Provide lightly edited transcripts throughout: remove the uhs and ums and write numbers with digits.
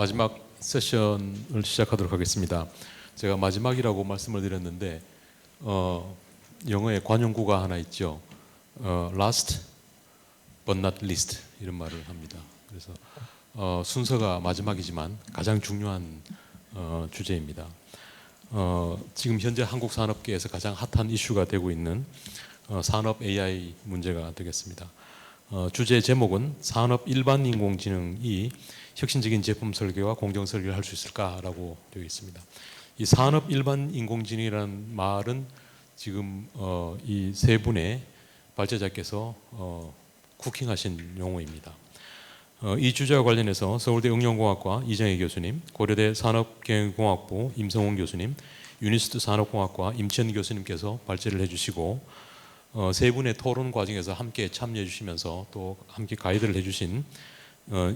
마지막 세션을 시작하도록 하겠습니다. 제가 마지막이라고 말씀을 드렸는데 영어에 관용구가 하나 있죠. last but not least 이런 말을 합니다. 그래서 순서가 마지막이지만 가장 중요한 주제입니다. 지금 현재 한국 산업계에서 가장 핫한 이슈가 되고 있는 산업 AI 문제가 되겠습니다. 주제 제목은 산업 일반 인공지능이 혁신적인 제품 설계와 공정 설계를 할 수 있을까라고 되어 있습니다. 이 산업 일반 인공지능이라는 말은 지금 이 세 분의 발제자께서 쿠킹하신 용어입니다. 이 주제와 관련해서 서울대 응용공학과 이정희 교수님, 고려대 산업경영공학부 임성훈 교수님, 유니스트 산업공학과 임치현 교수님께서 발제를 해주시고 세 분의 토론 과정에서 함께 참여해 주시면서 또 함께 가이드를 해주신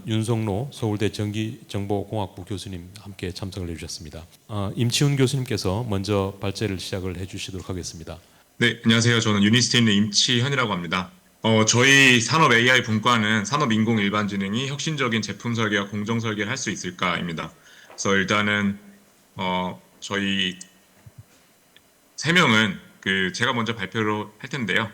윤성로 서울대 전기정보공학부 교수님 함께 참석을 해주셨습니다. 임치훈 교수님께서 먼저 발제를 시작을 해주시도록 하겠습니다. 네, 안녕하세요. 저는 유니스트에 있는 임치현이라고 합니다. 저희 산업 AI 분과는 산업 인공 일반지능이 혁신적인 제품 설계와 공정 설계를 할 수 있을까입니다. 그래서 일단은 저희 세 명은 제가 먼저 발표를 할 텐데요.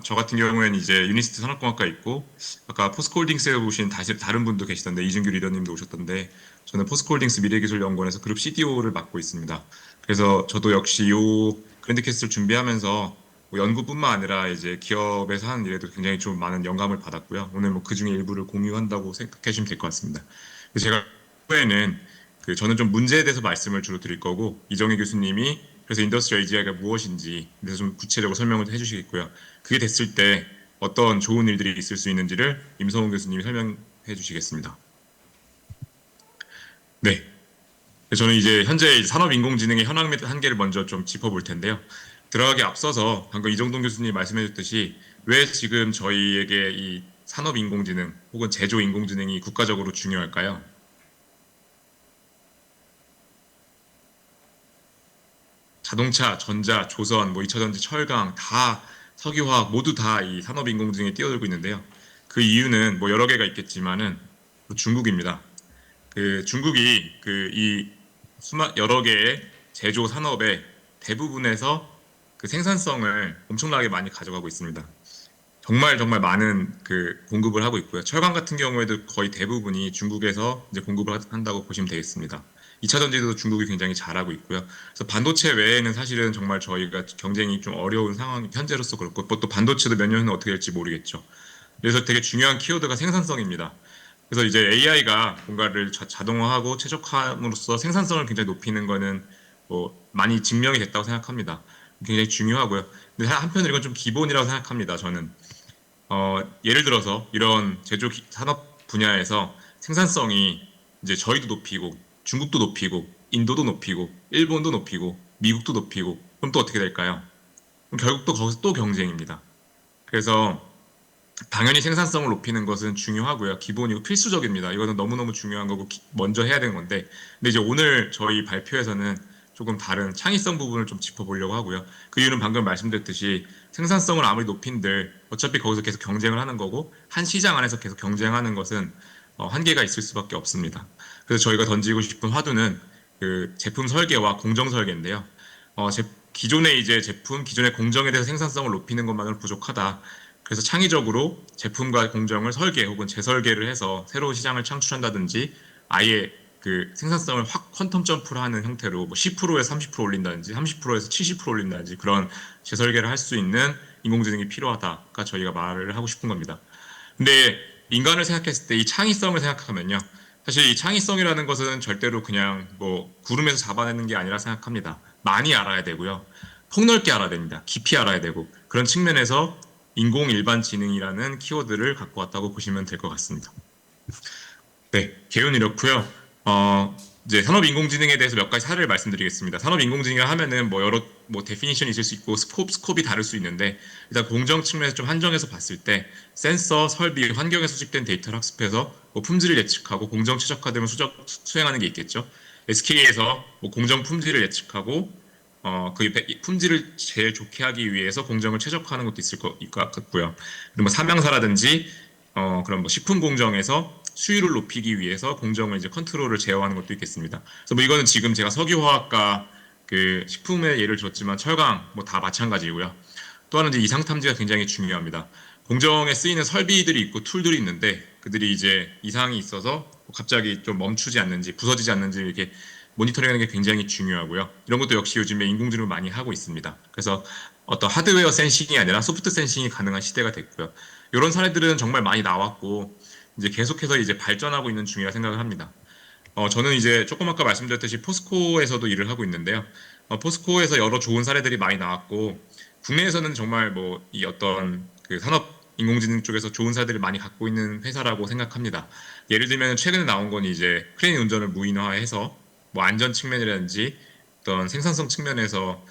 저 같은 경우에는 이제 유니스트 산업공학과 있고 아까 포스코홀딩스에 오신 다른 분도 계시던데 이준규 리더님도 오셨던데 저는 포스코홀딩스 미래기술연구원에서 그룹 CDO를 맡고 있습니다. 그래서 저도 역시 요 그랜드캐스트를 준비하면서 뭐 연구뿐만 아니라 이제 기업에서 하는 일에도 굉장히 좀 많은 영감을 받았고요. 오늘 뭐 그중에 일부를 공유한다고 생각해 주시면 될 것 같습니다. 제가 후에는 저는 좀 문제에 대해서 말씀을 주로 드릴 거고 이정희 교수님이 그래서 인더스트리얼 AGI가 무엇인지 그래서 좀 구체적으로 설명을 해주시겠고요. 그게 됐을 때 어떤 좋은 일들이 있을 수 있는지를 임성훈 교수님이 설명해 주시겠습니다. 네, 저는 이제 현재 산업인공지능의 현황 및 한계를 먼저 좀 짚어볼 텐데요. 들어가기 앞서서 방금 이정동 교수님이 말씀해줬듯이 왜 지금 저희에게 이 산업인공지능 혹은 제조인공지능이 국가적으로 중요할까요? 자동차, 전자, 조선, 뭐 2차전지, 철강 다 석유화학 모두 다 이 산업인공지능에 뛰어들고 있는데요. 그 이유는 뭐 여러 개가 있겠지만은 중국입니다. 중국이 이 여러 개의 제조 산업의 대부분에서 생산성을 엄청나게 많이 가져가고 있습니다. 정말 많은 공급을 하고 있고요. 철강 같은 경우에도 거의 대부분이 중국에서 이제 공급을 한다고 보시면 되겠습니다. 2차 전지도 중국이 굉장히 잘하고 있고요. 그래서 반도체 외에는 사실은 정말 저희가 경쟁이 좀 어려운 상황, 현재로서 그렇고 또 반도체도 몇 년 후는 어떻게 될지 모르겠죠. 그래서 되게 중요한 키워드가 생산성입니다. 그래서 이제 AI가 뭔가를 자동화하고 최적화함으로써 생산성을 굉장히 높이는 거는 뭐 많이 증명이 됐다고 생각합니다. 굉장히 중요하고요. 근데 한편으로 이건 좀 기본이라고 생각합니다. 저는 예를 들어서 이런 제조 산업 분야에서 생산성이 이제 저희도 높이고 중국도 높이고 인도도 높이고 일본도 높이고 미국도 높이고 그럼 또 어떻게 될까요? 그럼 결국 또 거기서 또 경쟁입니다. 그래서 당연히 생산성을 높이는 것은 중요하고요. 기본이고 필수적입니다. 이거는 너무너무 중요한 거고 먼저 해야 되는 건데 근데 이제 오늘 저희 발표에서는 조금 다른 창의성 부분을 좀 짚어보려고 하고요. 그 이유는 방금 말씀드렸듯이 생산성을 아무리 높인들 어차피 거기서 계속 경쟁을 하는 거고 한 시장 안에서 계속 경쟁하는 것은 한계가 있을 수밖에 없습니다. 그래서 저희가 던지고 싶은 화두는 제품 설계와 공정 설계인데요. 기존의 기존의 공정에 대해서 생산성을 높이는 것만으로 부족하다. 그래서 창의적으로 제품과 공정을 설계 혹은 재설계를 해서 새로운 시장을 창출한다든지 아예 생산성을 확 퀀텀 점프를 하는 형태로 뭐 10%에서 30% 올린다든지 30%에서 70% 올린다든지 그런 재설계를 할 수 있는 인공지능이 필요하다가 저희가 말을 하고 싶은 겁니다. 근데 인간을 생각했을 때 이 창의성을 생각하면요. 사실 이 창의성이라는 것은 절대로 그냥 뭐 구름에서 잡아내는 게 아니라 생각합니다. 많이 알아야 되고요. 폭넓게 알아야 됩니다. 깊이 알아야 되고 그런 측면에서 인공 일반지능이라는 키워드를 갖고 왔다고 보시면 될 것 같습니다. 네, 개요는 이렇고요. 이제 산업인공지능에 대해서 몇 가지 사례를 말씀드리겠습니다. 산업인공지능을 하면은 뭐 여러 데피니션이 있을 수 있고 스콥이 다를 수 있는데 일단 공정 측면에서 좀 한정해서 봤을 때 센서, 설비, 환경에 수집된 데이터를 학습해서 뭐 품질을 예측하고 공정 최적화되면 수행하는 게 있겠죠. SK에서 뭐 공정 품질을 예측하고 그 품질을 제일 좋게 하기 위해서 공정을 최적화하는 것도 있을 것 같고요. 그리고 뭐 삼양사라든지 그런 뭐 식품 공정에서 수율을 높이기 위해서 공정을 이제 컨트롤을 제어하는 것도 있겠습니다. 그래서 뭐 이거는 지금 제가 석유화학과 그 식품의 예를 들었지만 철강 뭐 다 마찬가지고요. 또 하나는 이제 이상 탐지가 굉장히 중요합니다. 공정에 쓰이는 설비들이 있고 툴들이 있는데 그들이 이제 이상이 있어서 갑자기 좀 멈추지 않는지 부서지지 않는지 이렇게 모니터링하는 게 굉장히 중요하고요. 이런 것도 역시 요즘에 인공지능을 많이 하고 있습니다. 그래서 어떤 하드웨어 센싱이 아니라 소프트 센싱이 가능한 시대가 됐고요. 이런 사례들은 정말 많이 나왔고 이제 계속해서 이제 발전하고 있는 중이라 생각을 합니다. 저는 이제 조금 아까 말씀드렸듯이 포스코에서도 일을 하고 있는데요. 포스코에서 여러 좋은 사례들이 많이 나왔고 국내에서는 정말 뭐 이 어떤 그 산업 인공지능 쪽에서 좋은 사례들을 많이 갖고 있는 회사라고 생각합니다. 예를 들면 최근에 나온 건 이제 크레인 운전을 무인화해서 뭐 안전 측면이라든지 어떤 생산성 측면에서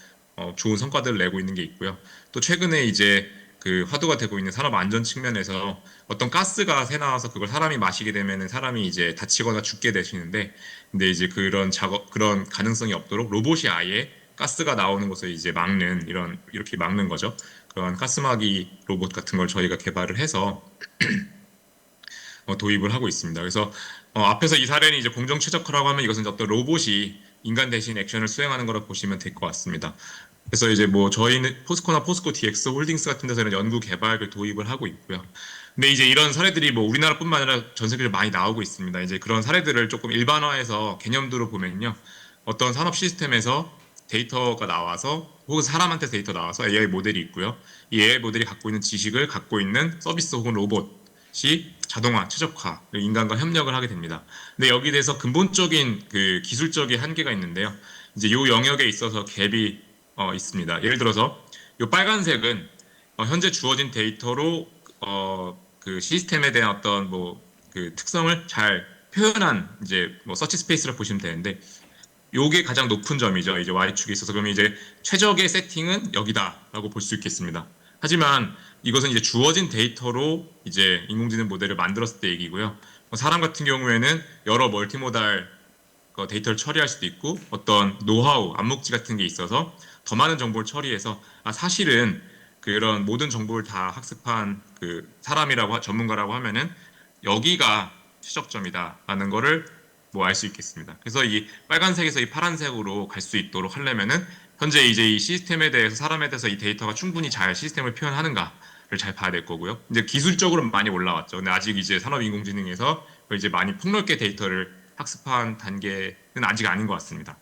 좋은 성과들을 내고 있는 게 있고요. 또 최근에 이제 그 화두가 되고 있는 산업 안전 측면에서 어떤 가스가 새 나와서 그걸 사람이 마시게 되면은 사람이 이제 다치거나 죽게 되시는데, 근데 이제 그런 작업 그런 가능성이 없도록 로봇이 아예 가스가 나오는 것을 이제 막는 이렇게 막는 거죠. 그런 가스막이 로봇 같은 걸 저희가 개발을 해서 도입을 하고 있습니다. 그래서 앞에서 이 사례는 이제 공정 최적화라고 하면 이것은 어떤 로봇이 인간 대신 액션을 수행하는 거라고 보시면 될 것 같습니다. 그래서 이제 뭐 저희는 포스코나 포스코 DX 홀딩스 같은 데서 이런 연구 개발을 도입을 하고 있고요. 근데 이제 이런 사례들이 뭐 우리나라뿐만 아니라 전 세계적으로 많이 나오고 있습니다. 이제 그런 사례들을 조금 일반화해서 개념도로 보면요. 어떤 산업 시스템에서 데이터가 나와서 혹은 사람한테 데이터 나와서 AI 모델이 있고요. 이 AI 모델이 갖고 있는 지식을 갖고 있는 서비스 혹은 로봇이 자동화, 최적화, 인간과 협력을 하게 됩니다. 근데 여기에 대해서 근본적인 그 기술적인 한계가 있는데요. 이제 이 영역에 있어서 갭이 있습니다. 예를 들어서 이 빨간색은 현재 주어진 데이터로 그 시스템에 대한 어떤 뭐 그 특성을 잘 표현한 이제 뭐 서치 스페이스라 보시면 되는데 요게 가장 높은 점이죠. 이제 Y축에 있어서 그러면 이제 최적의 세팅은 여기다라고 볼 수 있겠습니다. 하지만 이것은 이제 주어진 데이터로 이제 인공지능 모델을 만들었을 때 얘기고요. 사람 같은 경우에는 여러 멀티모달 데이터를 처리할 수도 있고 어떤 노하우, 암묵지 같은 게 있어서 더 많은 정보를 처리해서 사실은 그런 모든 정보를 다 학습한 그 사람이라고 전문가라고 하면은 여기가 최적점이다라는 거를 뭐 알 수 있겠습니다. 그래서 이 빨간색에서 이 파란색으로 갈 수 있도록 하려면은 현재 이제 이 시스템에 대해서 사람에 대해서 이 데이터가 충분히 잘 시스템을 표현하는가를 잘 봐야 될 거고요. 이제 기술적으로 많이 올라왔죠. 근데 아직 이제 산업인공지능에서 이제 많이 폭넓게 데이터를 학습한 단계는 아직 아닌 것 같습니다.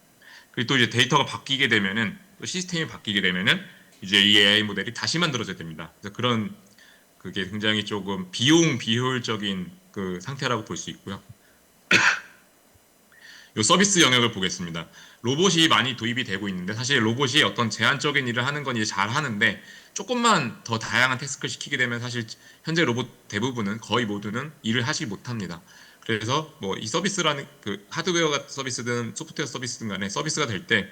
그리고 또 이제 데이터가 바뀌게 되면은 또 시스템이 바뀌게 되면은 이제 이 AI 모델이 다시 만들어져야 됩니다. 그래서 그런 그게 굉장히 조금 비효율적인 그 상태라고 볼 수 있고요. 이 서비스 영역을 보겠습니다. 로봇이 많이 도입이 되고 있는데 사실 로봇이 어떤 제한적인 일을 하는 건 이제 잘 하는데 조금만 더 다양한 태스크를 시키게 되면 사실 현재 로봇 대부분은 거의 모두는 일을 하지 못합니다. 그래서 뭐 이 서비스라는 그 하드웨어 서비스든 소프트웨어 서비스든 간에 서비스가 될 때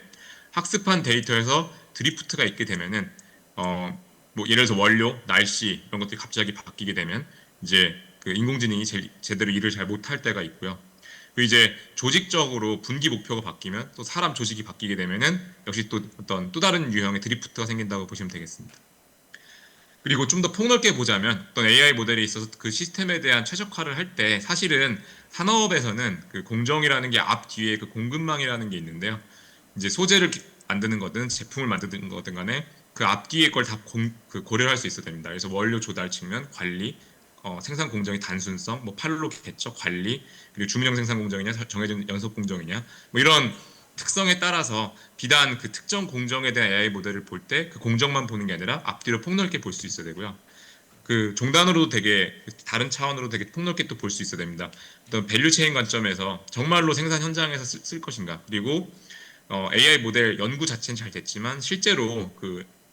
학습한 데이터에서 드리프트가 있게 되면은 뭐 예를 들어서 원료, 날씨 이런 것들이 갑자기 바뀌게 되면 이제 그 인공지능이 제대로 일을 잘 못할 때가 있고요. 그리고 이제 조직적으로 분기 목표가 바뀌면 또 사람 조직이 바뀌게 되면은 역시 또 어떤 또 다른 유형의 드리프트가 생긴다고 보시면 되겠습니다. 그리고 좀 더 폭넓게 보자면 어떤 AI 모델에 있어서 그 시스템에 대한 최적화를 할 때 사실은 산업에서는 그 공정이라는 게 앞뒤에 그 공급망이라는 게 있는데요. 이제 소재를 만드는 거든 제품을 만드는 거든 간에 그 앞뒤의 걸 다 고려할 수 있어야 됩니다. 그래서 원료 조달 측면, 관리, 생산 공정의 단순성, 뭐 판로 개척, 관리, 그리고 주문형 생산 공정이냐, 정해진 연속 공정이냐, 뭐 이런 특성에 따라서 비단 그 특정 공정에 대한 AI 모델을 볼 때 그 공정만 보는 게 아니라 앞뒤로 폭넓게 볼 수 있어야 되고요. 그 종단으로도 되게 다른 차원으로 되게 폭넓게 또 볼 수 있어야 됩니다. 어떤 밸류 체인 관점에서 정말로 생산 현장에서 쓸 것인가, 그리고 AI 모델 연구 자체는 잘 됐지만 실제로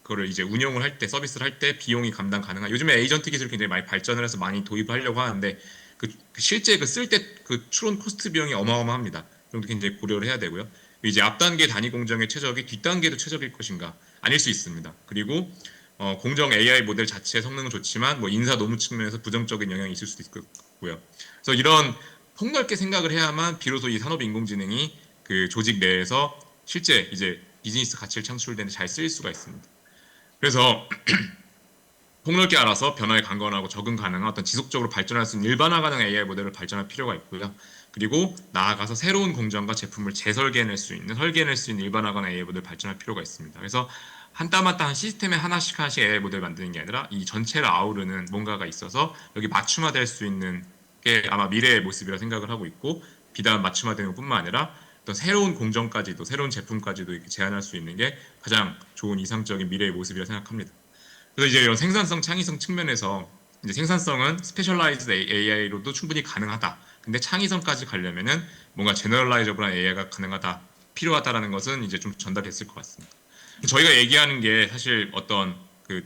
그거를 이제 운영을 할 때 서비스를 할 때 비용이 감당 가능한 요즘에 에이전트 기술이 굉장히 많이 발전을 해서 많이 도입하려고 하는데 실제 쓸 때 그 추론 코스트 비용이 어마어마합니다. 그런 것도 굉장히 고려를 해야 되고요. 이제 앞 단계 단위 공정의 최적이 뒷 단계도 최적일 것인가 아닐 수 있습니다. 그리고 공정 AI 모델 자체의 성능은 좋지만 뭐 인사 노무 측면에서 부정적인 영향이 있을 수도 있고요. 그래서 이런 폭넓게 생각을 해야만 비로소 이 산업 인공지능이 그 조직 내에서 실제 이제 비즈니스 가치를 창출되는 잘 쓰일 수가 있습니다. 그래서 폭넓게 알아서 변화에 강건하고 적응 가능한 어떤 지속적으로 발전할 수 있는 일반화 가능 AI 모델을 발전할 필요가 있고요. 그리고 나아가서 새로운 공정과 제품을 재설계해낼 수 있는, 설계해낼 수 있는 일반화 가능 AI 모델을 발전할 필요가 있습니다. 그래서 한 땀 한 땀 한 시스템에 하나씩 AI 모델을 만드는 게 아니라 이 전체를 아우르는 뭔가가 있어서 여기 맞춤화될 수 있는 게 아마 미래의 모습이라 생각을 하고 있고, 비단 맞춤화되는 것뿐만 아니라 또 새로운 공정까지도, 새로운 제품까지도 이렇게 제안할 수 있는 게 가장 좋은 이상적인 미래의 모습이라 생각합니다. 그래서 이제 이런 생산성, 창의성 측면에서 이제 생산성은 스페셜라이즈드 AI로도 충분히 가능하다. 근데 창의성까지 가려면은 뭔가 제너럴라이저블한 AI가 가능하다, 필요하다라는 것은 이제 좀 전달됐을 것 같습니다. 저희가 얘기하는 게 사실 어떤 그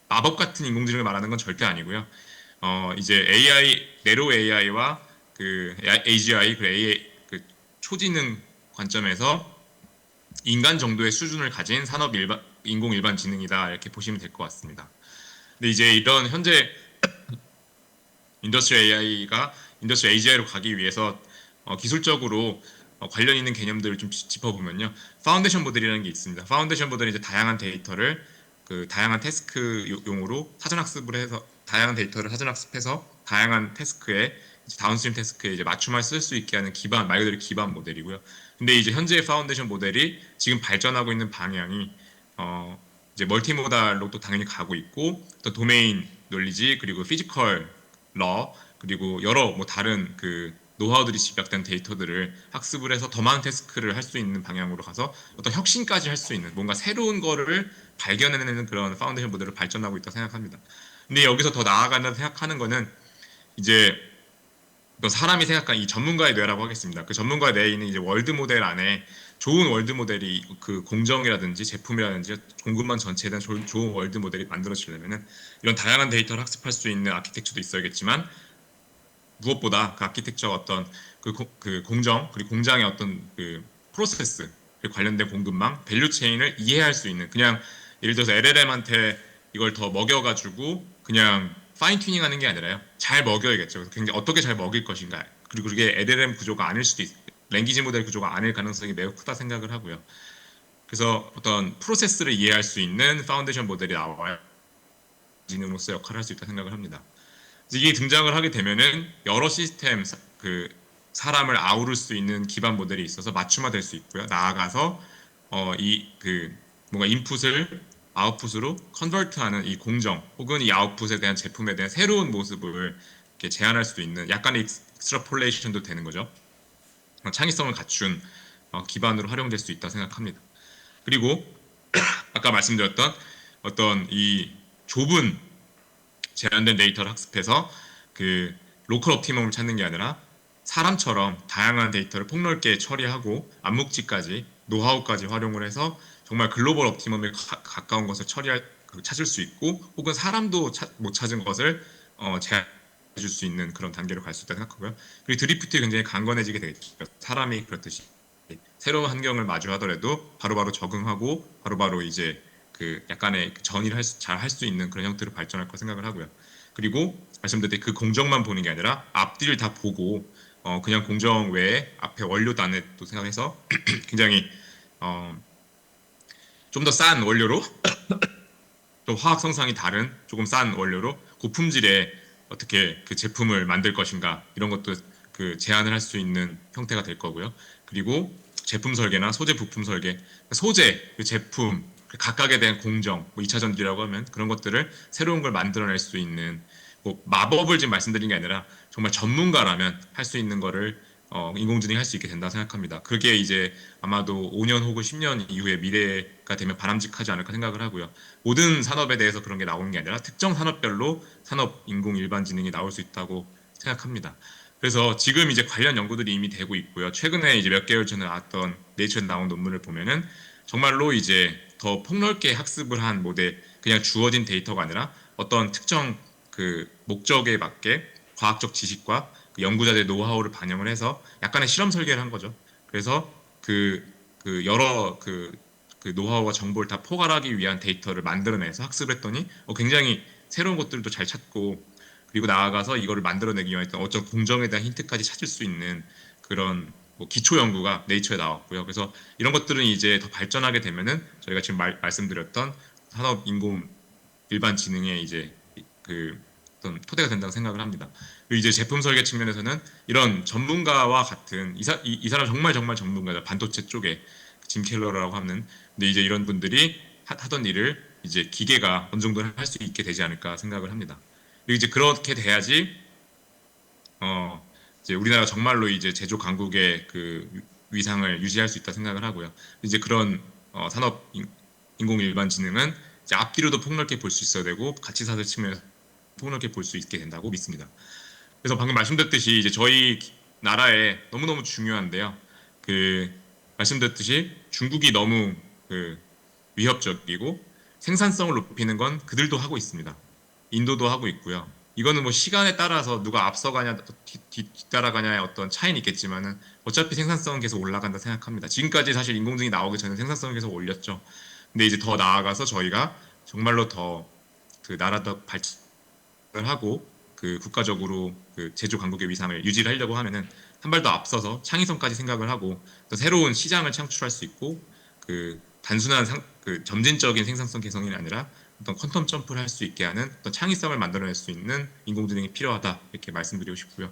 마법 같은 인공지능을 말하는 건 절대 아니고요. 이제 AI, 내로 AI와 그 AGI, 그 AI, 그 초지능 관점에서 인간 정도의 수준을 가진 인공 일반 지능이다, 이렇게 보시면 될 것 같습니다. 근데 이제 이런 현재 인더스트리 AGI로 가기 위해서 기술적으로 관련 있는 개념들을 좀 짚어보면요. 파운데이션 모델이라는 게 있습니다. 파운데이션 모델은 이제 다양한 데이터를 그 다양한 태스크용으로 사전학습을 해서, 다양한 데이터를 사전학습해서 다양한 태스크에, 다운스트림 태스크에 이제 맞춤을 쓸 수 있게 하는 기반, 말 그대로 기반 모델이고요. 근데 이제 현재의 파운데이션 모델이 지금 발전하고 있는 방향이 이제 멀티모달로 또 당연히 가고 있고, 또 도메인 논리지, 그리고 피지컬 러, 그리고 여러 뭐 다른 그 노하우들이 집약된 데이터들을 학습을 해서 더 많은 태스크를 할 수 있는 방향으로 가서 어떤 혁신까지 할 수 있는, 뭔가 새로운 거를 발견해내는 그런 파운데이션 모델을 발전하고 있다고 생각합니다. 근데 여기서 더 나아간다고 생각하는 거는 이제 또 사람이 생각한 이 전문가의 뇌라고 하겠습니다. 그 전문가의 뇌에 있는 이제 월드 모델 안에 좋은 월드 모델이, 그 공정이라든지 제품이라든지 공급망 전체에 대한 좋은 월드 모델이 만들어지려면은 이런 다양한 데이터를 학습할 수 있는 아키텍처도 있어야겠지만, 무엇보다 그 아키텍처 어떤 그 공정, 그리고 공장의 어떤 그 프로세스, 관련된 공급망, 밸류 체인을 이해할 수 있는, 그냥 예를 들어서 LLM한테 이걸 더 먹여가지고 그냥 파인 튜닝하는 게 아니라요. 잘 먹여야겠죠. 그래서 굉장히 어떻게 잘 먹일 것인가. 그리고 그게 LLM 구조가 아닐 수도 랭귀지 모델 구조가 아닐 가능성이 매우 크다 생각을 하고요. 그래서 어떤 프로세스를 이해할 수 있는 파운데이션 모델이 나와야 지능으로서 역할을 할 수 있다 생각을 합니다. 이게 등장을 하게 되면은 여러 시스템, 그 사람을 아우를 수 있는 기반 모델이 있어서 맞춤화될 수 있고요. 나아가서 이 그 뭔가 인풋을 아웃풋으로 컨버트하는 이 공정, 혹은 이 아웃풋에 대한 제품에 대한 새로운 모습을 이렇게 제안할 수도 있는 약간의 익스트라폴레이션도 되는 거죠. 창의성을 갖춘 기반으로 활용될 수 있다 생각합니다. 그리고 아까 말씀드렸던 어떤 이 좁은 제한된 데이터를 학습해서 그 로컬 옵티멈을 찾는 게 아니라 사람처럼 다양한 데이터를 폭넓게 처리하고 암묵지까지, 노하우까지 활용을 해서 정말 글로벌 옵티멈에 가까운 것을 찾을 수 있고, 혹은 사람도 못 찾은 것을 제한해 줄 수 있는 그런 단계로 갈 수 있다고 생각하고요. 그리고 드리프트 굉장히 강건해지게 되겠죠. 사람이 그렇듯이 새로운 환경을 마주하더라도 바로바로 적응하고 바로바로 이제 그 약간의 전이를 잘 할 수 있는 그런 형태로 발전할 거 생각을 하고요. 그리고 말씀드린 그 공정만 보는 게 아니라 앞뒤를 다 보고 그냥 공정 외에 앞에 원료단에 또 생각해서 굉장히 좀 더 싼 원료로 또 화학 성상이 다른 조금 싼 원료로 고품질의 어떻게 그 제품을 만들 것인가, 이런 것도 그 제안을 할 수 있는 형태가 될 거고요. 그리고 제품 설계나 소재 부품 설계, 소재, 그 제품, 그 각각에 대한 공정, 뭐 2차 전지라고 하면 그런 것들을 새로운 걸 만들어낼 수 있는, 뭐 마법을 지금 말씀드린 게 아니라 정말 전문가라면 할 수 있는 거를 인공지능이 할 수 있게 된다 생각합니다. 그게 이제 아마도 5년 혹은 10년 이후의 미래가 되면 바람직하지 않을까 생각을 하고요. 모든 산업에 대해서 그런 게 나오는 게 아니라 특정 산업별로 산업 인공 일반지능이 나올 수 있다고 생각합니다. 그래서 지금 이제 관련 연구들이 이미 되고 있고요. 최근에 이제 몇 개월 전에 나왔던 네이처에 나온 논문을 보면은 정말로 이제 더 폭넓게 학습을 한 모델, 그냥 주어진 데이터가 아니라 어떤 특정 그 목적에 맞게 과학적 지식과 그 연구자들의 노하우를 반영을 해서 약간의 실험 설계를 한 거죠. 그래서 여러 그 노하우와 정보를 다 포괄하기 위한 데이터를 만들어내서 학습을 했더니 굉장히 새로운 것들도 잘 찾고, 그리고 나아가서 이거를 만들어내기 위한 어떤 공정에 대한 힌트까지 찾을 수 있는 그런 뭐 기초 연구가 네이처에 나왔고요. 그래서 이런 것들은 이제 더 발전하게 되면은 저희가 지금 말씀드렸던 산업 인공 일반 지능의 이제 그 어떤 토대가 된다고 생각을 합니다. 그리고 이제 제품 설계 측면에서는 이런 전문가와 같은 이 사람 정말 전문가다, 반도체 쪽에 짐 켈러라고 하는. 근데 이제 이런 분들이 하던 일을 이제 기계가 어느 정도 할 수 있게 되지 않을까 생각을 합니다. 그리고 이제 그렇게 돼야지 이제 우리나라 정말로 이제 제조 강국의 그 위상을 유지할 수 있다 생각을 하고요. 이제 그런 산업 인공 일반지능은 이제 앞뒤로도 폭넓게 볼 수 있어야 되고 가치 사슬 측면에서 폭넓게 볼 수 있게 된다고 믿습니다. 그래서 방금 말씀드렸듯이 이제 저희 나라에 너무너무 중요한데요. 그 말씀드렸듯이 중국이 너무 그 위협적이고 생산성을 높이는 건 그들도 하고 있습니다. 인도도 하고 있고요. 이거는 뭐 시간에 따라서 누가 앞서가냐 뒤따라가냐의 어떤 차이는 있겠지만은 어차피 생산성은 계속 올라간다 생각합니다. 지금까지 사실 인공지능이 나오기 전에 생산성을 계속 올렸죠. 근데 이제 더 나아가서 저희가 정말로 더 그 나라도 발전을 하고 그 국가적으로 그 제조 강국의 위상을 유지를 하려고 하면은 한 발 더 앞서서 창의성까지 생각을 하고 또 새로운 시장을 창출할 수 있고 그 단순한 그 점진적인 생산성 개선이 아니라 어떤 퀀텀 점프를 할 수 있게 하는 어떤 창의성을 만들어낼 수 있는 인공지능이 필요하다 이렇게 말씀드리고 싶고요.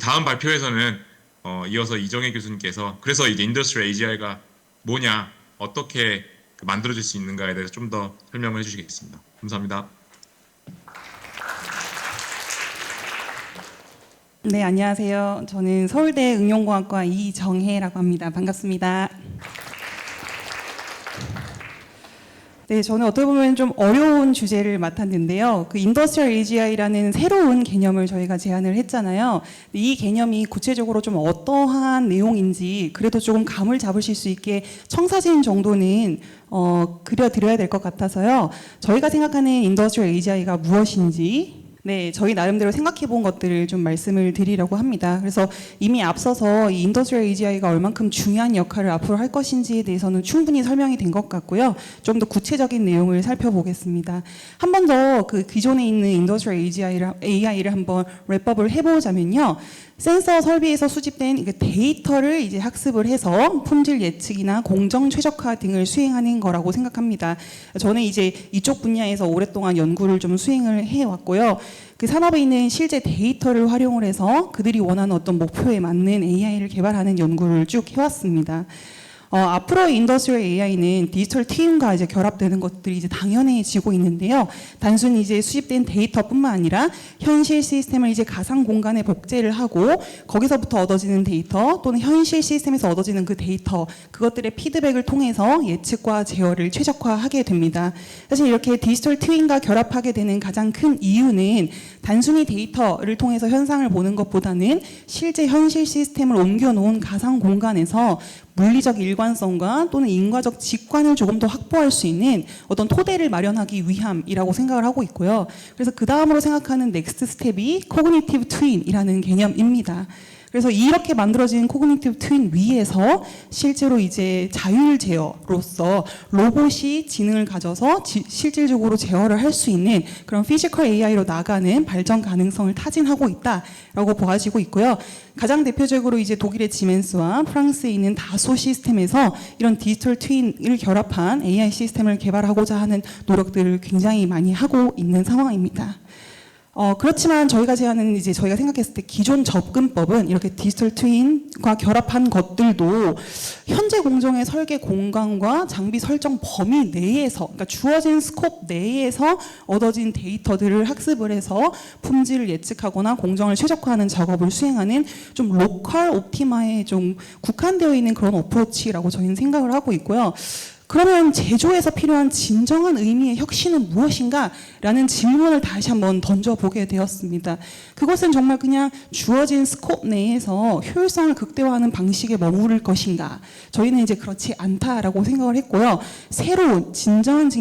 다음 발표에서는 이어서 이정혜 교수님께서 그래서 이제 인더스트리얼 AGI가 뭐냐, 어떻게 만들어질 수 있는가에 대해서 좀 더 설명을 해주시겠습니다. 감사합니다. 네, 안녕하세요. 저는 서울대 응용공학과 이정혜라고 합니다. 반갑습니다. 네, 저는 어떻게 보면 좀 어려운 주제를 맡았는데요. 그 인더스트리얼 AGI라는 새로운 개념을 저희가 제안을 했잖아요. 이 개념이 구체적으로 좀 어떠한 내용인지 그래도 조금 감을 잡으실 수 있게 청사진 정도는 그려드려야 될 것 같아서요. 저희가 생각하는 인더스트리얼 AGI가 무엇인지 저희 나름대로 생각해 본 것들을 좀 말씀을 드리려고 합니다. 그래서 이미 앞서서 이 인더스트리얼 AGI가 얼만큼 중요한 역할을 앞으로 할 것인지에 대해서는 충분히 설명이 된 것 같고요. 좀 더 구체적인 내용을 살펴보겠습니다. 한 번 더 그 기존에 있는 인더스트리얼 AI를 한번 랩업을 해보자면요. 센서 설비에서 수집된 데이터를 이제 학습을 해서 품질 예측이나 공정 최적화 등을 수행하는 거라고 생각합니다. 저는 이제 이쪽 분야에서 오랫동안 연구를 좀 수행을 해왔고요. 그 산업에 있는 실제 데이터를 활용을 해서 그들이 원하는 어떤 목표에 맞는 AI를 개발하는 연구를 쭉 해왔습니다. 앞으로의 인더스트리얼 AI는 디지털 트윈과 이제 결합되는 것들이 이제 당연해지고 있는데요. 단순히 이제 수집된 데이터뿐만 아니라 현실 시스템을 이제 가상 공간에 복제를 하고 거기서부터 얻어지는 데이터 또는 현실 시스템에서 얻어지는 그 데이터 그것들의 피드백을 통해서 예측과 제어를 최적화하게 됩니다. 사실 이렇게 디지털 트윈과 결합하게 되는 가장 큰 이유는 단순히 데이터를 통해서 현상을 보는 것보다는 실제 현실 시스템을 옮겨놓은 가상 공간에서 물리적 일관성과 또는 인과적 직관을 조금 더 확보할 수 있는 어떤 토대를 마련하기 위함이라고 생각을 하고 있고요. 그래서 그 다음으로 생각하는 넥스트 스텝이 코그니티브 트윈이라는 개념입니다. 그래서 이렇게 만들어진 코그니티브 트윈 위에서 실제로 이제 자율 제어로서 로봇이 지능을 가져서 실질적으로 제어를 할 수 있는 그런 피지컬 AI로 나가는 발전 가능성을 타진하고 있다라고 보아지고 있고요. 가장 대표적으로 이제 독일의 지멘스와 프랑스에 있는 다소 시스템에서 이런 디지털 트윈을 결합한 AI 시스템을 개발하고자 하는 노력들을 굉장히 많이 하고 있는 상황입니다. 그렇지만 저희가 제안하는 이제 저희가 생각했을 때 기존 접근법은 이렇게 디지털 트윈과 결합한 것들도 현재 공정의 설계 공간과 장비 설정 범위 내에서, 그러니까 주어진 스콥 내에서 얻어진 데이터들을 학습을 해서 품질을 예측하거나 공정을 최적화하는 작업을 수행하는 좀 로컬 옵티마에 좀 국한되어 있는 그런 어프로치라고 저희는 생각을 하고 있고요. 그러면 제조에서 필요한 진정한 의미의 혁신은 무엇인가? 라는 질문을 다시 한번 던져보게 되었습니다. 그것은 정말 그냥 주어진 스콥 내에서 효율성을 극대화하는 방식에 머무를 것인가? 저희는 이제 그렇지 않다라고 생각을 했고요. 새로운 진정한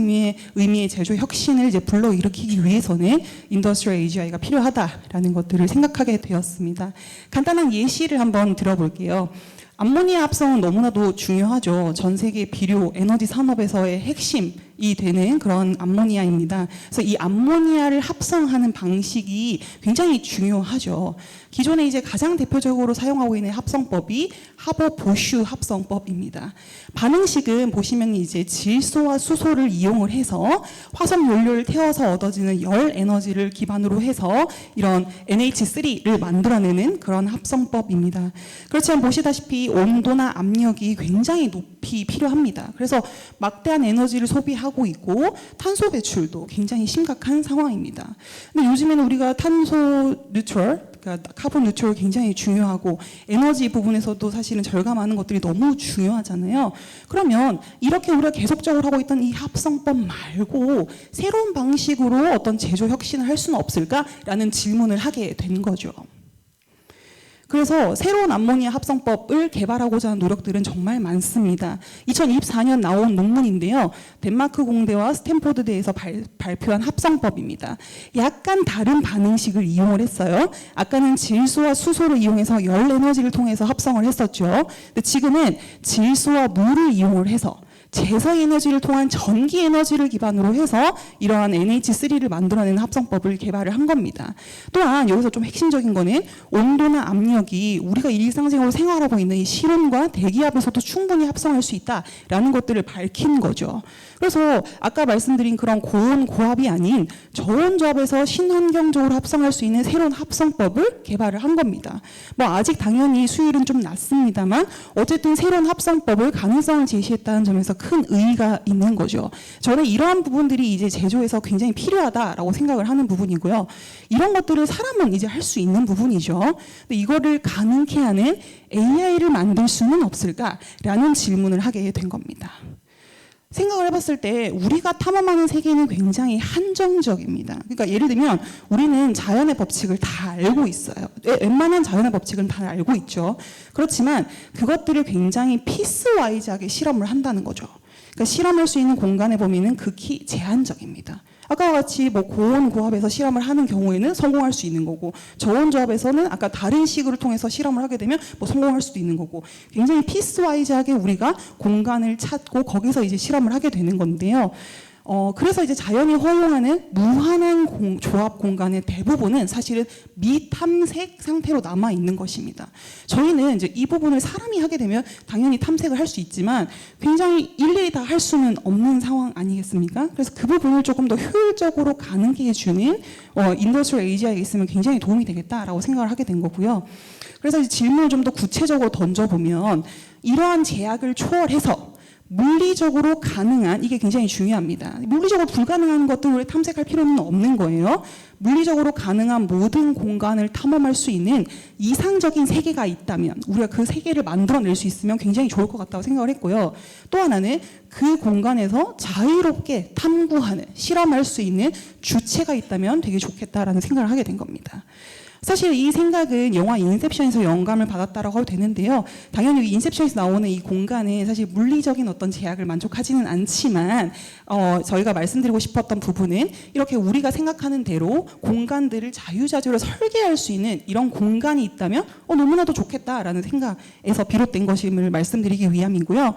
의미의 제조 혁신을 이제 불러일으키기 위해서는 인더스트리얼 AGI가 필요하다라는 것들을 생각하게 되었습니다. 간단한 예시를 한번 들어볼게요. 암모니아 합성은 너무나도 중요하죠. 전 세계 비료, 에너지 산업에서의 핵심 되는 그런 암모니아입니다. 그래서 이 암모니아를 합성하는 방식이 굉장히 중요하죠. 기존에 이제 가장 대표적으로 사용하고 있는 합성법이 하버-보슈 합성법입니다. 반응식은 보시면 이제 질소와 수소를 이용을 해서 화석 연료를 태워서 얻어지는 열 에너지를 기반으로 해서 이런 NH3를 만들어내는 그런 합성법입니다. 그렇지만 보시다시피 온도나 압력이 굉장히 높이 필요합니다. 그래서 막대한 에너지를 소비하고 있고 탄소 배출도 굉장히 심각한 상황입니다. 근데 요즘에는 우리가 탄소 뉴트럴, 그러니까 카본 뉴트럴 굉장히 중요하고 에너지 부분에서도 사실은 절감하는 것들이 너무 중요하잖아요. 그러면 이렇게 우리가 계속적으로 하고 있던 이 합성법 말고 새로운 방식으로 어떤 제조 혁신을 할 수는 없을까라는 질문을 하게 된 거죠. 그래서 새로운 암모니아 합성법을 개발하고자 하는 노력들은 정말 많습니다. 2024년 나온 논문인데요. 덴마크 공대와 스탠포드대에서 발표한 합성법입니다. 약간 다른 반응식을 이용을 했어요. 아까는 질소와 수소를 이용해서 열 에너지를 통해서 합성을 했었죠. 근데 지금은 질소와 물을 이용을 해서 재생 에너지를 통한 전기 에너지를 기반으로 해서 이러한 NH3를 만들어내는 합성법을 개발을 한 겁니다. 또한 여기서 좀 핵심적인 거는 온도나 압력이 우리가 일상생활로 생활하고 있는 이 실온과 대기압에서도 충분히 합성할 수 있다라는 것들을 밝힌 거죠. 그래서 아까 말씀드린 그런 고온 고압이 아닌 저온 조합에서 신환경적으로 합성할 수 있는 새로운 합성법을 개발을 한 겁니다. 뭐 아직 당연히 수율은 좀 낮습니다만 어쨌든 새로운 합성법을 가능성을 제시했다는 점에서 큰 의의가 있는 거죠. 저는 이러한 부분들이 이제 제조에서 굉장히 필요하다라고 생각을 하는 부분이고요. 이런 것들을 사람은 이제 할 수 있는 부분이죠. 근데 이거를 가능케 하는 AI를 만들 수는 없을까라는 질문을 하게 된 겁니다. 생각을 해봤을 때 우리가 탐험하는 세계는 굉장히 한정적입니다. 그러니까 예를 들면 우리는 자연의 법칙을 다 알고 있어요. 웬만한 자연의 법칙은 다 알고 있죠. 그렇지만 그것들을 굉장히 피스와이즈하게 실험을 한다는 거죠. 그러니까 실험할 수 있는 공간의 범위는 극히 제한적입니다. 아까와 같이 뭐 고온 고압에서 실험을 하는 경우에는 성공할 수 있는 거고 저온 조합에서는 아까 다른 식으로 통해서 실험을 하게 되면 뭐 성공할 수도 있는 거고 굉장히 피스와이즈하게 우리가 공간을 찾고 거기서 이제 실험을 하게 되는 건데요. 그래서 이제 자연이 허용하는 무한한 조합 공간의 대부분은 사실은 미탐색 상태로 남아 있는 것입니다. 저희는 이제 이 부분을 사람이 하게 되면 당연히 탐색을 할 수 있지만 굉장히 일일이 다 할 수는 없는 상황 아니겠습니까? 그래서 그 부분을 조금 더 효율적으로 가능케 해주는 인더스트리얼 AGI가 있으면 굉장히 도움이 되겠다라고 생각을 하게 된 거고요. 그래서 이제 질문을 좀 더 구체적으로 던져보면 이러한 제약을 초월해서 물리적으로 가능한, 이게 굉장히 중요합니다. 물리적으로 불가능한 것들을 탐색할 필요는 없는 거예요. 물리적으로 가능한 모든 공간을 탐험할 수 있는 이상적인 세계가 있다면 우리가 그 세계를 만들어낼 수 있으면 굉장히 좋을 것 같다고 생각을 했고요. 또 하나는 그 공간에서 자유롭게 탐구하는, 실험할 수 있는 주체가 있다면 되게 좋겠다라는 생각을 하게 된 겁니다. 사실 이 생각은 영화 인셉션에서 영감을 받았다라고 해도 되는데요. 당연히 인셉션에서 나오는 이 공간은 사실 물리적인 어떤 제약을 만족하지는 않지만 저희가 말씀드리고 싶었던 부분은 이렇게 우리가 생각하는 대로 공간들을 자유자재로 설계할 수 있는 이런 공간이 있다면 너무나도 좋겠다라는 생각에서 비롯된 것임을 말씀드리기 위함이고요.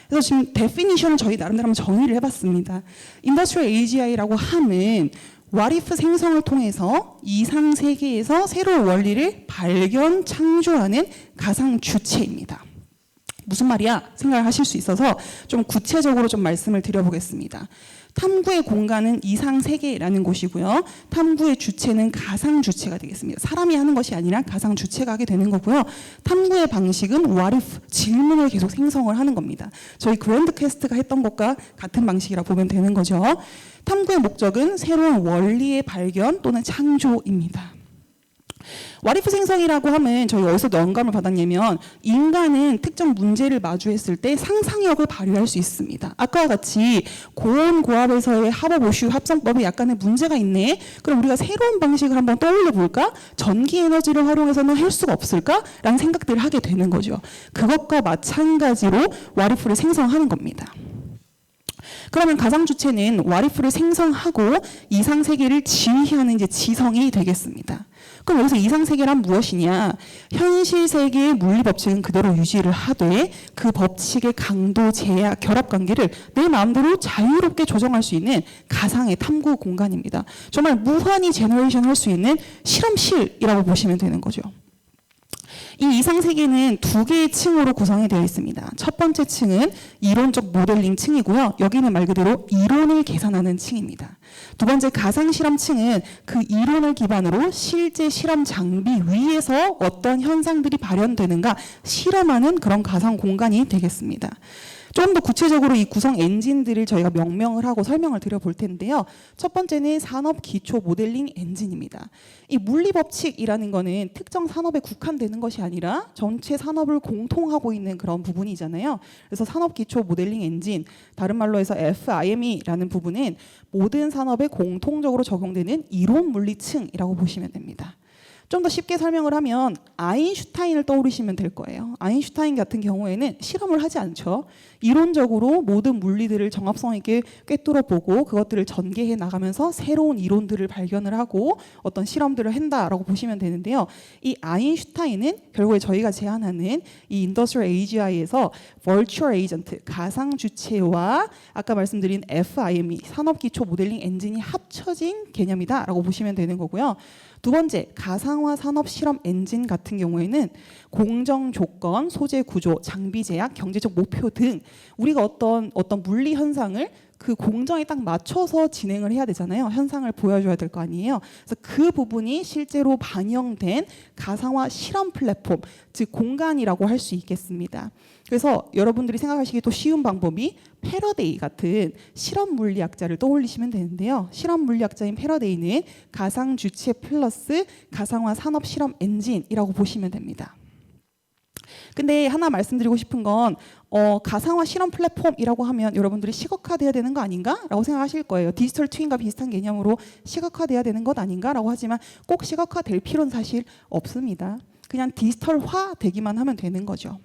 그래서 지금 데피니션을 저희 나름대로 한번 정의를 해봤습니다. 인더스트리얼 AGI라고 하면 What if 생성을 통해서 이상 세계에서 새로운 원리를 발견, 창조하는 가상 주체입니다. 무슨 말이야? 생각을 하실 수 있어서 좀 구체적으로 좀 말씀을 드려보겠습니다. 탐구의 공간은 이상 세계라는 곳이고요. 탐구의 주체는 가상 주체가 되겠습니다. 사람이 하는 것이 아니라 가상 주체가 하게 되는 거고요. 탐구의 방식은 what if, 질문을 계속 생성을 하는 겁니다. 저희 그랜드 퀘스트가 했던 것과 같은 방식이라 보면 되는 거죠. 탐구의 목적은 새로운 원리의 발견 또는 창조입니다. What if 생성이라고 하면 저희 어디서 영감을 받았냐면 인간은 특정 문제를 마주했을 때 상상력을 발휘할 수 있습니다. 아까와 같이 고온 고압에서의 하버-보슈 합성법이 약간의 문제가 있네. 그럼 우리가 새로운 방식을 한번 떠올려 볼까? 전기 에너지를 활용해서는 할 수가 없을까? 라는 생각들을 하게 되는 거죠. 그것과 마찬가지로 What if를 생성하는 겁니다. 그러면 가상 주체는 what if를 생성하고 이상 세계를 지휘하는 이제 지성이 되겠습니다. 그럼 여기서 이상 세계란 무엇이냐? 현실 세계의 물리 법칙은 그대로 유지를 하되 그 법칙의 강도, 제약, 결합 관계를 내 마음대로 자유롭게 조정할 수 있는 가상의 탐구 공간입니다. 정말 무한히 제너레이션 할 수 있는 실험실이라고 보시면 되는 거죠. 이 이상 세계는 두 개의 층으로 구성이 되어 있습니다. 첫 번째 층은 이론적 모델링 층이고요. 여기는 말 그대로 이론을 계산하는 층입니다. 두 번째 가상 실험 층은 그 이론을 기반으로 실제 실험 장비 위에서 어떤 현상들이 발현되는가 실험하는 그런 가상 공간이 되겠습니다. 좀 더 구체적으로 이 구성 엔진들을 저희가 명명을 하고 설명을 드려볼 텐데요. 첫 번째는 산업 기초 모델링 엔진입니다. 이 물리 법칙이라는 거는 특정 산업에 국한되는 것이 아니라 전체 산업을 공통하고 있는 그런 부분이잖아요. 그래서 산업 기초 모델링 엔진, 다른 말로 해서 FIME라는 부분은 모든 산업에 공통적으로 적용되는 이론 물리층이라고 보시면 됩니다. 좀 더 쉽게 설명을 하면 아인슈타인을 떠오르시면 될 거예요. 아인슈타인 같은 경우에는 실험을 하지 않죠. 이론적으로 모든 물리들을 정합성 있게 꿰뚫어 보고 그것들을 전개해 나가면서 새로운 이론들을 발견을 하고 어떤 실험들을 한다라고 보시면 되는데요. 이 아인슈타인은 결국에 저희가 제안하는 이 인더스트리얼 AGI에서 Virtual Agent, 가상 주체와 아까 말씀드린 FIME, 산업 기초 모델링 엔진이 합쳐진 개념이다라고 보시면 되는 거고요. 두 번째, 가상화 산업 실험 엔진 같은 경우에는 공정 조건, 소재 구조, 장비 제약, 경제적 목표 등 우리가 어떤 물리 현상을 그 공정에 딱 맞춰서 진행을 해야 되잖아요. 현상을 보여줘야 될 거 아니에요. 그래서 그 부분이 실제로 반영된 가상화 실험 플랫폼, 즉 공간이라고 할 수 있겠습니다. 그래서 여러분들이 생각하시기 또 쉬운 방법이 패러데이 같은 실험 물리학자를 떠올리시면 되는데요. 실험 물리학자인 패러데이는 가상 주체 플러스 가상화 산업 실험 엔진이라고 보시면 됩니다. 근데 하나 말씀드리고 싶은 건 가상화 실험 플랫폼이라고 하면 여러분들이 시각화돼야 되는 거 아닌가? 라고 생각하실 거예요. 디지털 트윈과 비슷한 개념으로 시각화돼야 되는 것 아닌가? 라고 하지만 꼭 시각화될 필요는 사실 없습니다. 그냥 디지털화 되기만 하면 되는 거죠.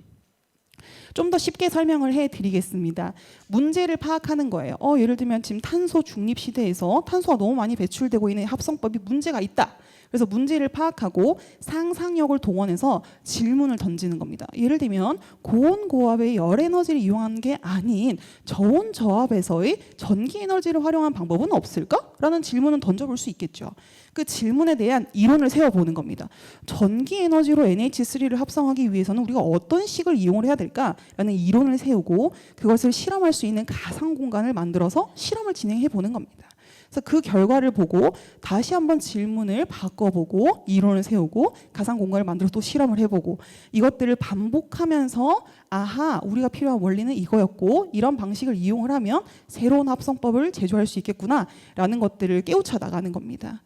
좀 더 쉽게 설명을 해드리겠습니다. 문제를 파악하는 거예요. 예를 들면 지금 탄소 중립 시대에서 탄소가 너무 많이 배출되고 있는 합성법이 문제가 있다. 그래서 문제를 파악하고 상상력을 동원해서 질문을 던지는 겁니다. 예를 들면 고온 고압의 열 에너지를 이용하는 게 아닌 저온 저압에서의 전기 에너지를 활용한 방법은 없을까? 라는 질문은 던져볼 수 있겠죠. 그 질문에 대한 이론을 세워보는 겁니다. 전기 에너지로 NH3를 합성하기 위해서는 우리가 어떤 식을 이용을 해야 될까라는 이론을 세우고 그것을 실험할 수 있는 가상 공간을 만들어서 실험을 진행해 보는 겁니다. 그래서 그 결과를 보고 다시 한번 질문을 바꿔보고 이론을 세우고 가상 공간을 만들어서 또 실험을 해보고 이것들을 반복하면서 아하, 우리가 필요한 원리는 이거였고 이런 방식을 이용을 하면 새로운 합성법을 제조할 수 있겠구나라는 것들을 깨우쳐 나가는 겁니다.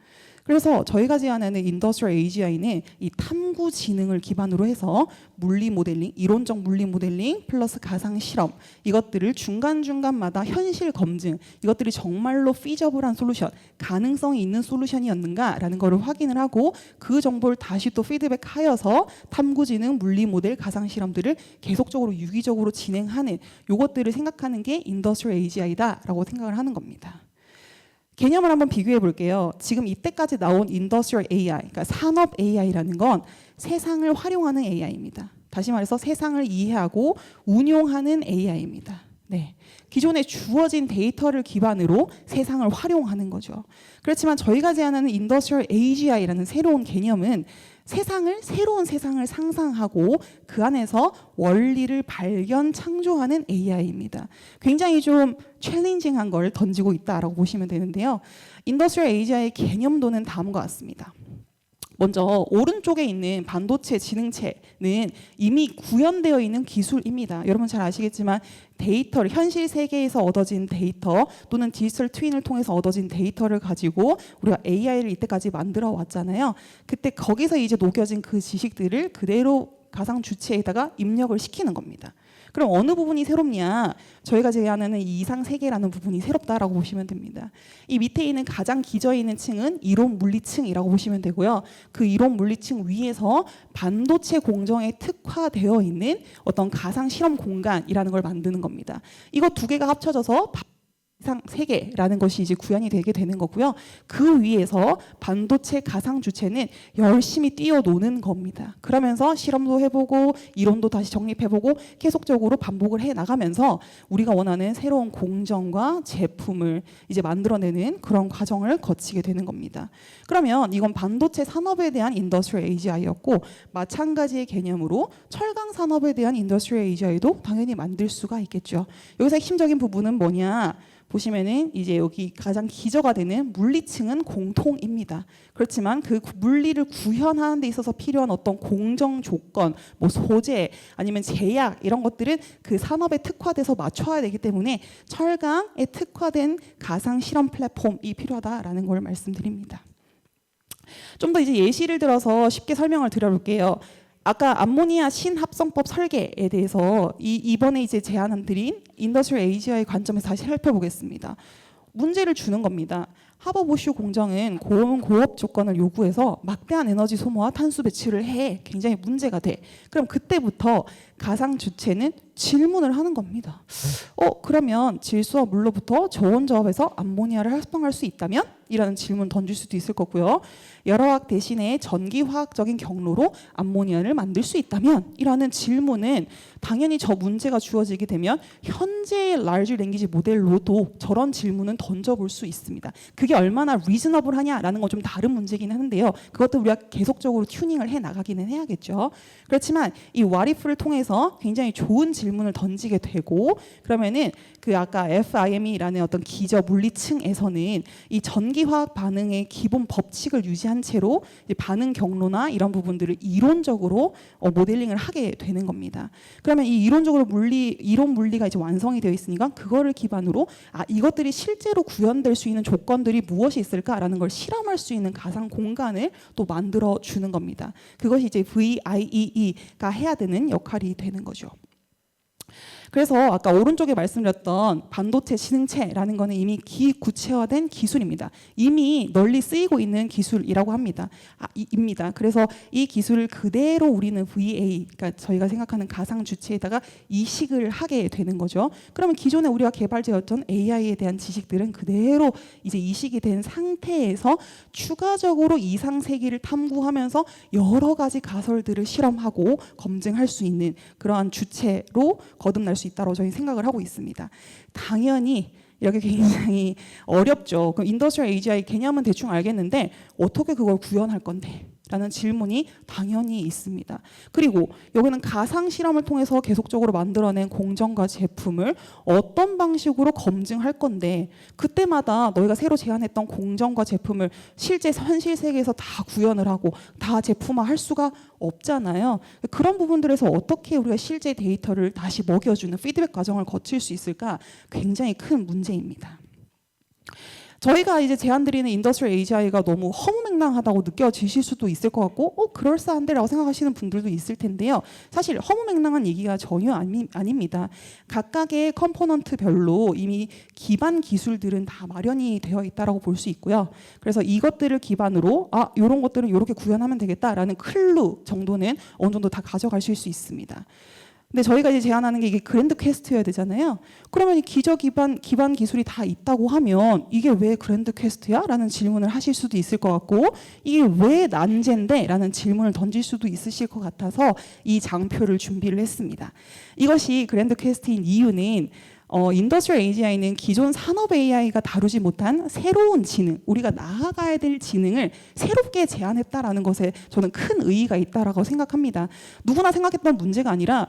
그래서 저희가 제안하는 인더스트리얼 AGI는 이 탐구 지능을 기반으로 해서 물리 모델링, 이론적 물리 모델링 플러스 가상 실험 이것들을 중간중간마다 현실 검증 이것들이 정말로 피저블한 솔루션, 가능성이 있는 솔루션이었는가라는 것을 확인을 하고 그 정보를 다시 또 피드백하여서 탐구 지능, 물리 모델, 가상 실험들을 계속적으로 유기적으로 진행하는 이것들을 생각하는 게 인더스트리얼 AGI다라고 생각을 하는 겁니다. 개념을 한번 비교해 볼게요. 지금 이때까지 나온 인더스트리얼 AI, 그러니까 산업 AI라는 건 세상을 활용하는 AI입니다. 다시 말해서 세상을 이해하고 운용하는 AI입니다. 네. 기존에 주어진 데이터를 기반으로 세상을 활용하는 거죠. 그렇지만 저희가 제안하는 인더스트리얼 AGI라는 새로운 개념은 새로운 세상을 상상하고 그 안에서 원리를 발견, 창조하는 AI입니다. 굉장히 좀 챌린징한 걸 던지고 있다라고 보시면 되는데요. 인더스트리얼 AGI의 개념도는 다음과 같습니다. 먼저 오른쪽에 있는 반도체 지능체는 이미 구현되어 있는 기술입니다. 여러분 잘 아시겠지만 데이터를 현실 세계에서 얻어진 데이터 또는 디지털 트윈을 통해서 얻어진 데이터를 가지고 우리가 AI를 이때까지 만들어 왔잖아요. 그때 거기서 이제 녹여진 그 지식들을 그대로 가상 주체에다가 입력을 시키는 겁니다. 그럼 어느 부분이 새롭냐? 저희가 제안하는 이 이상 세계라는 부분이 새롭다라고 보시면 됩니다. 이 밑에 있는 가장 기저에 있는 층은 이론 물리층이라고 보시면 되고요. 그 이론 물리층 위에서 반도체 공정에 특화되어 있는 어떤 가상 실험 공간이라는 걸 만드는 겁니다. 이거 두 개가 합쳐져서 이상 세계라는 것이 이제 구현이 되게 되는 거고요. 그 위에서 반도체 가상 주체는 열심히 뛰어노는 겁니다. 그러면서 실험도 해보고 이론도 다시 정립해보고 계속적으로 반복을 해 나가면서 우리가 원하는 새로운 공정과 제품을 이제 만들어내는 그런 과정을 거치게 되는 겁니다. 그러면 이건 반도체 산업에 대한 인더스트리얼 AGI였고, 마찬가지의 개념으로 철강 산업에 대한 인더스트리얼 AGI도 당연히 만들 수가 있겠죠. 여기서 핵심적인 부분은 뭐냐? 보시면은 이제 여기 가장 기저가 되는 물리층은 공통입니다. 그렇지만 그 물리를 구현하는 데 있어서 필요한 어떤 공정 조건, 뭐 소재 아니면 제약 이런 것들은 그 산업에 특화돼서 맞춰야 되기 때문에 철강에 특화된 가상 실험 플랫폼이 필요하다라는 걸 말씀드립니다. 좀 더 이제 예시를 들어서 쉽게 설명을 드려볼게요. 아까 암모니아 신합성법 설계에 대해서 이번에 이제 제안드린 인더스트리얼 AGI 관점에서 다시 살펴보겠습니다. 문제를 주는 겁니다. 하버보슈 공장은 고온 고업 조건을 요구해서 막대한 에너지 소모와 탄소 배출을 해 굉장히 문제가 돼. 그럼 그때부터 가상 주체는 질문을 하는 겁니다. 그러면 질소와 물로부터 저온 조합에서 암모니아를 합성할 수 있다면? 이라는 질문 던질 수도 있을 거고요. 열화학 대신에 전기화학적인 경로로 암모니아를 만들 수 있다면? 이라는 질문은 당연히 저 문제가 주어지게 되면 현재의 large language 모델로도 저런 질문은 던져볼 수 있습니다. 그게 얼마나 reasonable 하냐라는 건 좀 다른 문제긴 하는데요. 그것도 우리가 계속적으로 튜닝을 해 나가기는 해야겠죠. 그렇지만 이 what if를 통해서 굉장히 좋은 질문을 던지게 되고, 그러면은 그 아까 FIME라는 어떤 기저 물리층에서는 이 전기화학 반응의 기본 법칙을 유지한 채로 반응 경로나 이런 부분들을 이론적으로 모델링을 하게 되는 겁니다. 그러면 이 이론적으로 이론 물리가 이제 완성이 되어 있으니까 그거를 기반으로 이것들이 실제로 구현될 수 있는 조건들이 무엇이 있을까라는 걸 실험할 수 있는 가상 공간을 또 만들어 주는 겁니다. 그것이 이제 VIEE가 해야 되는 역할이 되는 거죠. 그래서 아까 오른쪽에 말씀드렸던 반도체 지능체라는 거는 이미 기구체화된 기술입니다. 이미 널리 쓰이고 있는 기술이라고 합니다. 입니다. 그래서 이 기술을 그대로 우리는 VA, 그러니까 저희가 생각하는 가상 주체에다가 이식을 하게 되는 거죠. 그러면 기존에 우리가 개발되었던 AI에 대한 지식들은 그대로 이제 이식이 된 상태에서 추가적으로 이상 세계를 탐구하면서 여러 가지 가설들을 실험하고 검증할 수 있는 그러한 주체로 거듭날 수 있다고 저희 생각을 하고 있습니다. 당연히 이렇게 굉장히 어렵죠. 그럼 인더스트리얼 AGI 개념은 대충 알겠는데 어떻게 그걸 구현할 건데? 라는 질문이 당연히 있습니다. 그리고 여기는 가상 실험을 통해서 계속적으로 만들어낸 공정과 제품을 어떤 방식으로 검증할 건데, 그때마다 너희가 새로 제안했던 공정과 제품을 실제 현실 세계에서 다 구현을 하고 다 제품화할 수가 없잖아요. 그런 부분들에서 어떻게 우리가 실제 데이터를 다시 먹여주는 피드백 과정을 거칠 수 있을까? 굉장히 큰 문제입니다. 저희가 이제 제안드리는 인더스트리얼 AGI가 너무 허무맹랑하다고 느껴지실 수도 있을 것 같고 그럴싸한데라고 생각하시는 분들도 있을 텐데요. 사실 허무맹랑한 얘기가 전혀 아닙니다. 각각의 컴포넌트별로 이미 기반 기술들은 다 마련이 되어 있다라고 볼 수 있고요. 그래서 이것들을 기반으로 이런 것들은 이렇게 구현하면 되겠다라는 클루 정도는 어느 정도 다 가져가실 수 있습니다. 근데 저희가 이제 제안하는 게 이게 그랜드 퀘스트여야 되잖아요. 그러면 이 기저 기반 기술이 다 있다고 하면 이게 왜 그랜드 퀘스트야? 라는 질문을 하실 수도 있을 것 같고, 이게 왜 난제인데? 라는 질문을 던질 수도 있으실 것 같아서 이 장표를 준비를 했습니다. 이것이 그랜드 퀘스트인 이유는 인더스트리얼 AGI는 기존 산업 AI가 다루지 못한 새로운 지능, 우리가 나아가야 될 지능을 새롭게 제안했다라는 것에 저는 큰 의의가 있다라고 생각합니다. 누구나 생각했던 문제가 아니라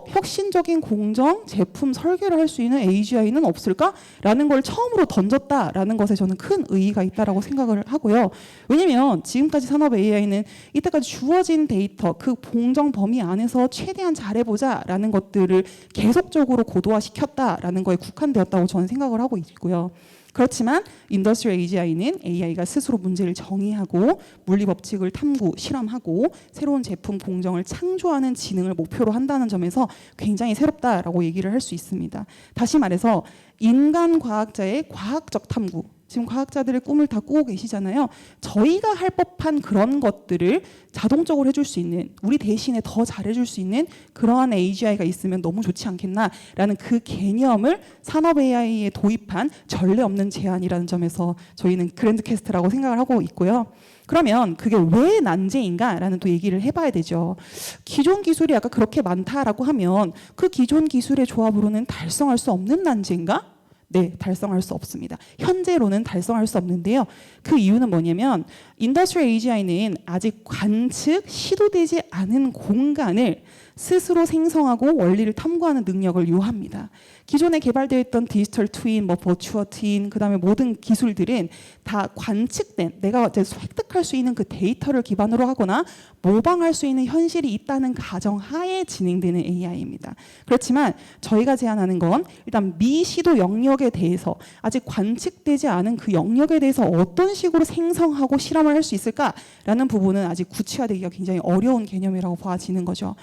혁신적인 공정, 제품 설계를 할 수 있는 AGI는 없을까라는 걸 처음으로 던졌다라는 것에 저는 큰 의의가 있다라고 생각을 하고요. 왜냐면 지금까지 산업 AI는 이때까지 주어진 데이터, 그 공정 범위 안에서 최대한 잘해보자라는 것들을 계속적으로 고도화시켰다라는 거에 국한되었다고 저는 생각을 하고 있고요. 그렇지만 인더스트리얼 AGI는 AI가 스스로 문제를 정의하고 물리 법칙을 탐구, 실험하고 새로운 제품 공정을 창조하는 지능을 목표로 한다는 점에서 굉장히 새롭다라고 얘기를 할 수 있습니다. 다시 말해서 인간 과학자의 과학적 탐구, 지금 과학자들의 꿈을 다 꾸고 계시잖아요. 저희가 할 법한 그런 것들을 자동적으로 해줄 수 있는, 우리 대신에 더 잘해줄 수 있는 그러한 AGI가 있으면 너무 좋지 않겠나라는 그 개념을 산업 AI에 도입한 전례 없는 제안이라는 점에서 저희는 그랜드 캐스트라고 생각을 하고 있고요. 그러면 그게 왜 난제인가라는 또 얘기를 해봐야 되죠. 기존 기술이 아까 그렇게 많다라고 하면 그 기존 기술의 조합으로는 달성할 수 없는 난제인가? 네, 달성할 수 없습니다. 현재로는 달성할 수 없는데요. 그 이유는 뭐냐면 인더스트리얼 AGI는 아직 관측, 시도되지 않은 공간을 스스로 생성하고 원리를 탐구하는 능력을 요합니다. 기존에 개발되어 있던 디지털 트윈, 버추어 트윈, 그다음에 모든 기술들은 다 관측된, 내가 이제 획득할 수 있는 그 데이터를 기반으로 하거나 모방할 수 있는 현실이 있다는 가정하에 진행되는 AI입니다. 그렇지만 저희가 제안하는 건 일단 미시도 영역에 대해서 아직 관측되지 않은 그 영역에 대해서 어떤 식으로 생성하고 실험을 할 수 있을까라는 부분은 아직 구체화되기가 굉장히 어려운 개념이라고 봐지는 거죠.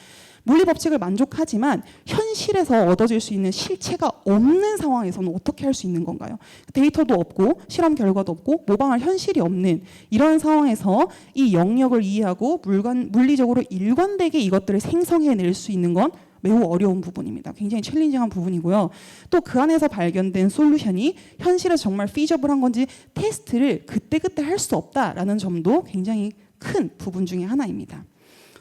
물리 법칙을 만족하지만 현실에서 얻어질 수 있는 실체가 없는 상황에서는 어떻게 할 수 있는 건가요? 데이터도 없고 실험 결과도 없고 모방할 현실이 없는 이런 상황에서 이 영역을 이해하고 물리적으로 일관되게 이것들을 생성해낼 수 있는 건 매우 어려운 부분입니다. 굉장히 챌린징한 부분이고요. 또 그 안에서 발견된 솔루션이 현실에서 정말 피저블한 건지 테스트를 그때그때 할 수 없다라는 점도 굉장히 큰 부분 중에 하나입니다.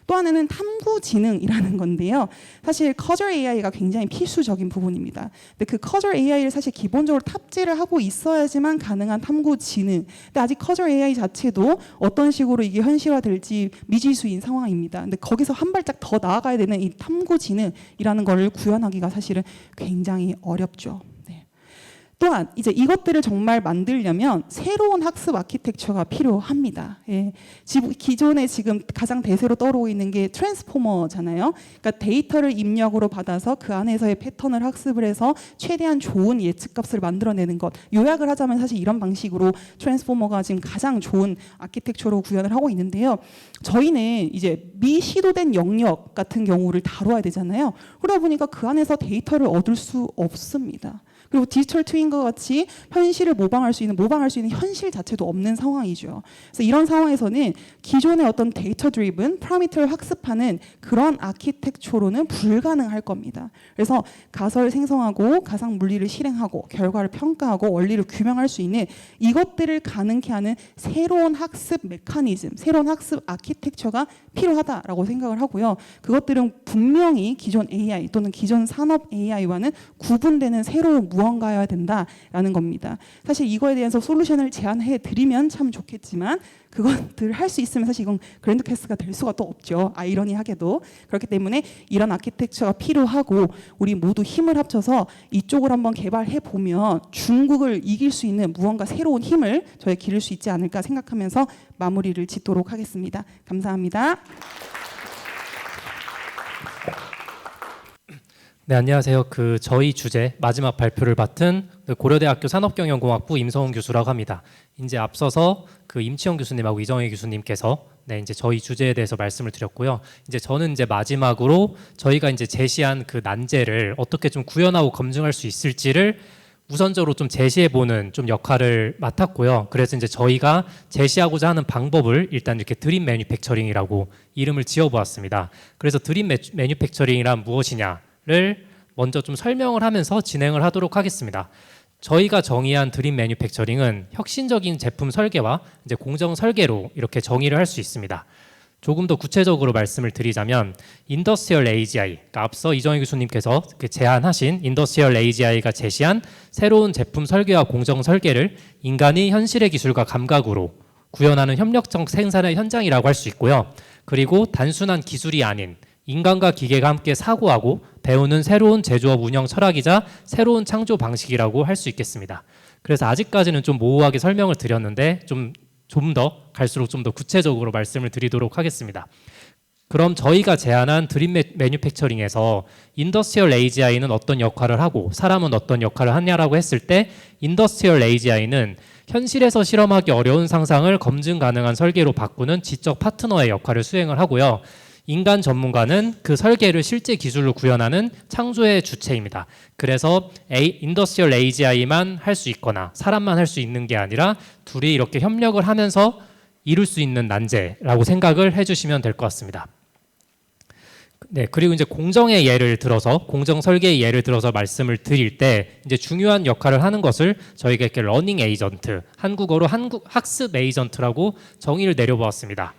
또 하나는 탐구지능이라는 건데요. 사실 커저 AI가 굉장히 필수적인 부분입니다. 근데 그 커저 AI를 사실 기본적으로 탑재를 하고 있어야지만 가능한 탐구지능. 근데 아직 커저 AI 자체도 어떤 식으로 이게 현실화될지 미지수인 상황입니다. 근데 거기서 한 발짝 더 나아가야 되는 이 탐구지능이라는 거를 구현하기가 사실은 굉장히 어렵죠. 또한 이제 이것들을 정말 만들려면 새로운 학습 아키텍처가 필요합니다. 예. 기존에 지금 가장 대세로 떠오르고 있는 게 트랜스포머잖아요. 그러니까 데이터를 입력으로 받아서 그 안에서의 패턴을 학습을 해서 최대한 좋은 예측값을 만들어내는 것. 요약을 하자면 사실 이런 방식으로 트랜스포머가 지금 가장 좋은 아키텍처로 구현을 하고 있는데요. 저희는 이제 미시도된 영역 같은 경우를 다뤄야 되잖아요. 그러다 보니까 그 안에서 데이터를 얻을 수 없습니다. 그리고 디지털 트윈과 같이 현실을 모방할 수 있는 현실 자체도 없는 상황이죠. 그래서 이런 상황에서는 기존의 어떤 데이터 드리븐 파라미터를 학습하는 그런 아키텍처로는 불가능할 겁니다. 그래서 가설을 생성하고 가상 물리를 실행하고 결과를 평가하고 원리를 규명할 수 있는 이것들을 가능케 하는 새로운 학습 메커니즘, 새로운 학습 아키텍처가 필요하다라고 생각을 하고요. 그것들은 분명히 기존 AI 또는 기존 산업 AI와는 구분되는 새로운 무언가여야 된다라는 겁니다. 사실 이거에 대해서 솔루션을 제안해 드리면 참 좋겠지만 그것들을 할 수 있으면 사실 이건 그랜드 캐스트가 될 수가 또 없죠. 아이러니하게도. 그렇기 때문에 이런 아키텍처가 필요하고 우리 모두 힘을 합쳐서 이쪽을 한번 개발해 보면 중국을 이길 수 있는 무언가 새로운 힘을 저희 기를 수 있지 않을까 생각하면서 마무리를 짓도록 하겠습니다. 감사합니다. 네, 안녕하세요. 저희 주제 마지막 발표를 맡은 고려대학교 산업경영공학부 임성훈 교수라고 합니다. 이제 앞서서 임치영 교수님하고 이정혜 교수님께서 이제 저희 주제에 대해서 말씀을 드렸고요. 이제 저는 이제 마지막으로 저희가 이제 제시한 그 난제를 어떻게 좀 구현하고 검증할 수 있을지를 우선적으로 좀 제시해보는 좀 역할을 맡았고요. 그래서 이제 저희가 제시하고자 하는 방법을 일단 이렇게 드림 매뉴팩처링이라고 이름을 지어보았습니다. 그래서 드림 매뉴팩처링이란 무엇이냐를 먼저 좀 설명을 하면서 진행을 하도록 하겠습니다. 저희가 정의한 드림 매뉴팩처링은 혁신적인 제품 설계와 이제 공정 설계로 이렇게 정의를 할 수 있습니다. 조금 더 구체적으로 말씀을 드리자면 인더스트리얼 AGI, 그러니까 앞서 이정희 교수님께서 제안하신 인더스트리얼 AGI가 제시한 새로운 제품 설계와 공정 설계를 인간이 현실의 기술과 감각으로 구현하는 협력적 생산의 현장이라고 할 수 있고요. 그리고 단순한 기술이 아닌 인간과 기계가 함께 사고하고 배우는 새로운 제조업 운영 철학이자 새로운 창조 방식이라고 할 수 있겠습니다. 그래서 아직까지는 좀 모호하게 설명을 드렸는데 좀 더 갈수록 좀 더 구체적으로 말씀을 드리도록 하겠습니다. 그럼 저희가 제안한 드림 매뉴팩처링에서 인더스트리얼 AGI는 어떤 역할을 하고 사람은 어떤 역할을 하냐라고 했을 때 인더스트리얼 AGI는 현실에서 실험하기 어려운 상상을 검증 가능한 설계로 바꾸는 지적 파트너의 역할을 수행을 하고요. 인간 전문가는 그 설계를 실제 기술로 구현하는 창조의 주체입니다. 그래서 인더스트리얼 AGI만 할 수 있거나 사람만 할 수 있는 게 아니라 둘이 이렇게 협력을 하면서 이룰 수 있는 난제라고 생각을 해주시면 될 것 같습니다. 네, 그리고 이제 공정의 예를 들어서, 공정 설계의 예를 들어서 말씀을 드릴 때 이제 중요한 역할을 하는 것을 저희가 이렇게 러닝 에이전트, 한국어로 학습 에이전트라고 정의를 내려보았습니다.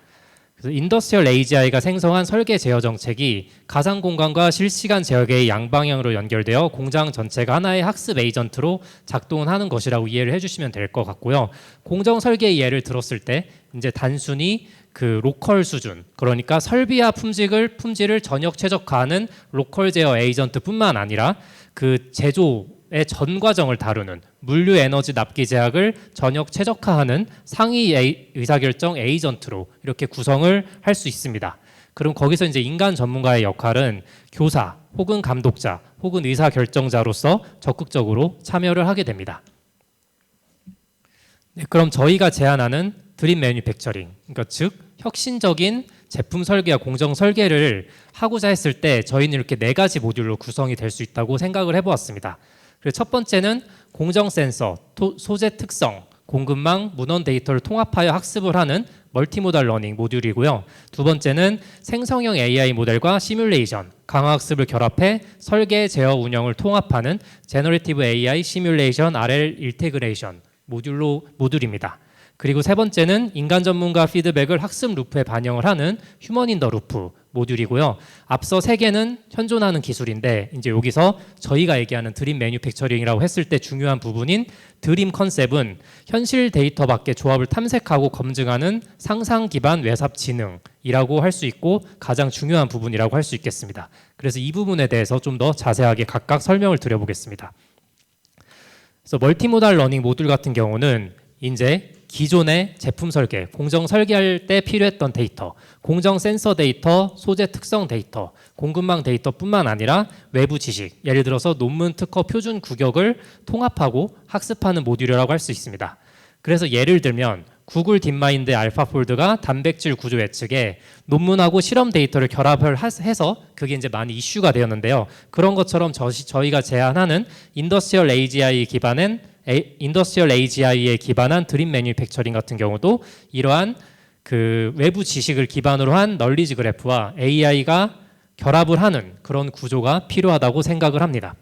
그래서 인더스트리얼 AGI가 생성한 설계 제어 정책이 가상 공간과 실시간 제어계의 양방향으로 연결되어 공장 전체가 하나의 학습 에이전트로 작동을 하는 것이라고 이해를 해주시면 될 것 같고요. 공정 설계의 예를 들었을 때 이제 단순히 그 로컬 수준, 그러니까 설비와 품질을 전역 최적화하는 로컬 제어 에이전트뿐만 아니라 그 제조의 전 과정을 다루는 물류 에너지 납기 제약을 전역 최적화하는 상위 의사결정 에이전트로 이렇게 구성을 할 수 있습니다. 그럼 거기서 이제 인간 전문가의 역할은 교사 혹은 감독자 혹은 의사결정자로서 적극적으로 참여를 하게 됩니다. 네, 그럼 저희가 제안하는 드림 매뉴팩처링, 그러니까 즉 혁신적인 제품 설계와 공정 설계를 하고자 했을 때 저희는 이렇게 4가지 모듈로 구성이 될 수 있다고 생각을 해보았습니다. 그래서 첫 번째는 공정 센서, 소재 특성, 공급망, 문헌 데이터를 통합하여 학습을 하는 멀티모달 러닝 모듈이고요. 두 번째는 생성형 AI 모델과 시뮬레이션, 강화학습을 결합해 설계, 제어, 운영을 통합하는 제너레이티브 AI 시뮬레이션 RL 인테그레이션 모듈입니다. 그리고 세 번째는 인간 전문가 피드백을 학습 루프에 반영을 하는 휴먼 인 더 루프 모듈이고요. 앞서 세 개는 현존하는 기술인데 이제 여기서 저희가 얘기하는 드림 매뉴팩처링이라고 했을 때 중요한 부분인 드림 컨셉은 현실 데이터 밖의 조합을 탐색하고 검증하는 상상 기반 외삽 지능이라고 할 수 있고 가장 중요한 부분이라고 할 수 있겠습니다. 그래서 이 부분에 대해서 좀 더 자세하게 각각 설명을 드려보겠습니다. 그래서 멀티모달 러닝 모듈 같은 경우는 이제 기존의 제품 설계, 공정 설계할 때 필요했던 데이터, 공정 센서 데이터, 소재 특성 데이터, 공급망 데이터뿐만 아니라 외부 지식, 예를 들어서 논문 특허 표준 구격을 통합하고 학습하는 모듈이라고 할 수 있습니다. 그래서 예를 들면 구글 딥마인드 알파폴드가 단백질 구조 예측에 논문하고 실험 데이터를 결합을 해서 그게 이제 많이 이슈가 되었는데요. 그런 것처럼 저희가 제안하는 인더스트리얼 AGI에 기반한 드림 매뉴팩처링 같은 경우도 이러한 그 외부 지식을 기반으로 한 널리지 그래프와 AI가 결합을 하는 그런 구조가 필요하다고 생각을 합니다.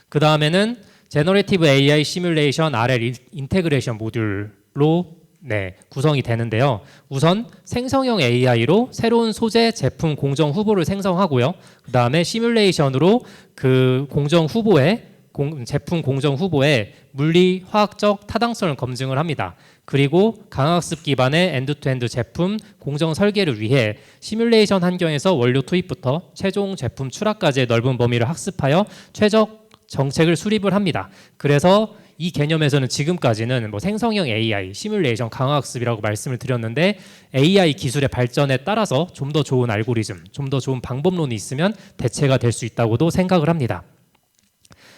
그 다음에는 제너레이티브 AI 시뮬레이션 RL 인테그레이션 모듈로 구성이 되는데요. 우선 생성형 AI로 새로운 소재 제품 공정 후보를 생성하고요. 그 다음에 시뮬레이션으로 그 제품 공정 후보의 물리, 화학적 타당성을 검증을 합니다. 그리고 강학습 기반의 엔드투엔드 제품 공정 설계를 위해 시뮬레이션 환경에서 원료 투입부터 최종 제품 출하까지의 넓은 범위를 학습하여 최적 정책을 수립을 합니다. 그래서 이 개념에서는 지금까지는 뭐 생성형 AI, 시뮬레이션, 강화학습이라고 말씀을 드렸는데 AI 기술의 발전에 따라서 좀 더 좋은 알고리즘, 좀 더 좋은 방법론이 있으면 대체가 될 수 있다고도 생각을 합니다.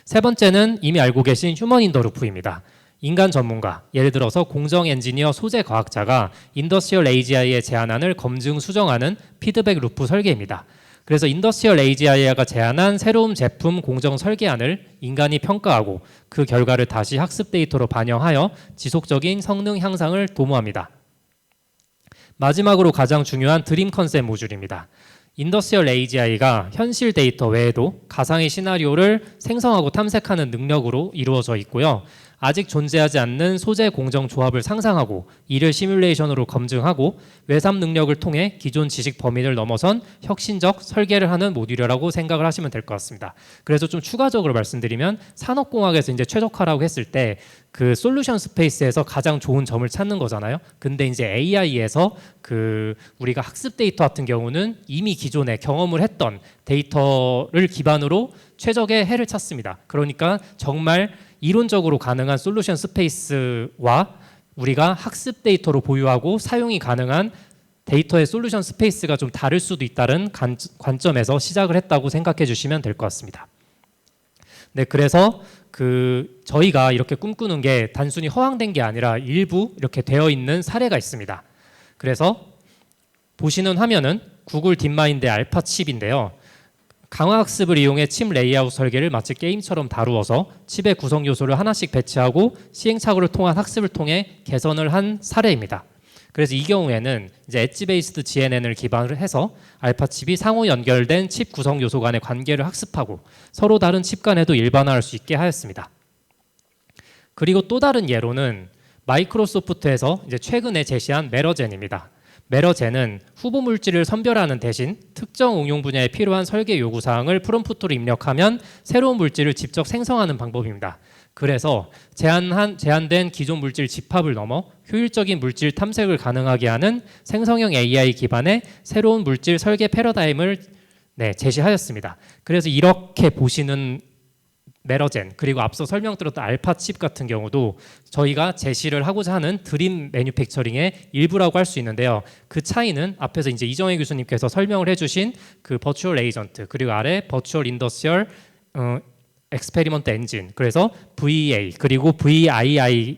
세 번째는 이미 알고 계신 휴먼 인 더 루프입니다. 인간 전문가, 예를 들어서 공정 엔지니어, 소재 과학자가 인더스트리얼 AGI의 제안안을 검증, 수정하는 피드백 루프 설계입니다. 그래서 인더스트리얼 AGI가 제안한 새로운 제품 공정 설계안을 인간이 평가하고 그 결과를 다시 학습 데이터로 반영하여 지속적인 성능 향상을 도모합니다. 마지막으로 가장 중요한 드림 컨셉 모듈입니다. 인더스트리얼 AGI가 현실 데이터 외에도 가상의 시나리오를 생성하고 탐색하는 능력으로 이루어져 있고요. 아직 존재하지 않는 소재 공정 조합을 상상하고 이를 시뮬레이션으로 검증하고 외삽 능력을 통해 기존 지식 범위를 넘어선 혁신적 설계를 하는 모듈이라고 생각을 하시면 될 것 같습니다. 그래서 좀 추가적으로 말씀드리면 산업공학에서 이제 최적화라고 했을 때 그 솔루션 스페이스에서 가장 좋은 점을 찾는 거잖아요. 근데 이제 AI에서 그 우리가 학습 데이터 같은 경우는 이미 기존에 경험을 했던 데이터를 기반으로 최적의 해를 찾습니다. 그러니까 정말 이론적으로 가능한 솔루션 스페이스와 우리가 학습 데이터로 보유하고 사용이 가능한 데이터의 솔루션 스페이스가 좀 다를 수도 있다는 관점에서 시작을 했다고 생각해 주시면 될 것 같습니다. 네, 그래서 저희가 이렇게 꿈꾸는 게 단순히 허황된 게 아니라 일부 이렇게 되어 있는 사례가 있습니다. 그래서 보시는 화면은 구글 딥마인드의 알파 칩인데요. 강화학습을 이용해 칩 레이아웃 설계를 마치 게임처럼 다루어서 칩의 구성 요소를 하나씩 배치하고 시행착오를 통한 학습을 통해 개선을 한 사례입니다. 그래서 이 경우에는 이제 엣지 베이스드 GNN을 기반으로 해서 알파 칩이 상호 연결된 칩 구성 요소 간의 관계를 학습하고 서로 다른 칩 간에도 일반화할 수 있게 하였습니다. 그리고 또 다른 예로는 마이크로소프트에서 이제 최근에 제시한 메러젠입니다. 메러젠은 후보 물질을 선별하는 대신 특정 응용 분야에 필요한 설계 요구 사항을 프롬프트로 입력하면 새로운 물질을 직접 생성하는 방법입니다. 그래서 제한된 기존 물질 집합을 넘어 효율적인 물질 탐색을 가능하게 하는 생성형 AI 기반의 새로운 물질 설계 패러다임을 제시하였습니다. 그래서 이렇게 보시는 메러젠 그리고 앞서 설명드렸던 알파 칩 같은 경우도 저희가 제시를 하고자 하는 드림 매뉴팩처링의 일부라고 할 수 있는데요. 그 차이는 앞에서 이제 이정혜 교수님께서 설명을 해주신 그 버추얼 에이전트 그리고 아래 버추얼 인더스트리얼 엑스페리먼트 엔진 그래서 VA 그리고 VIE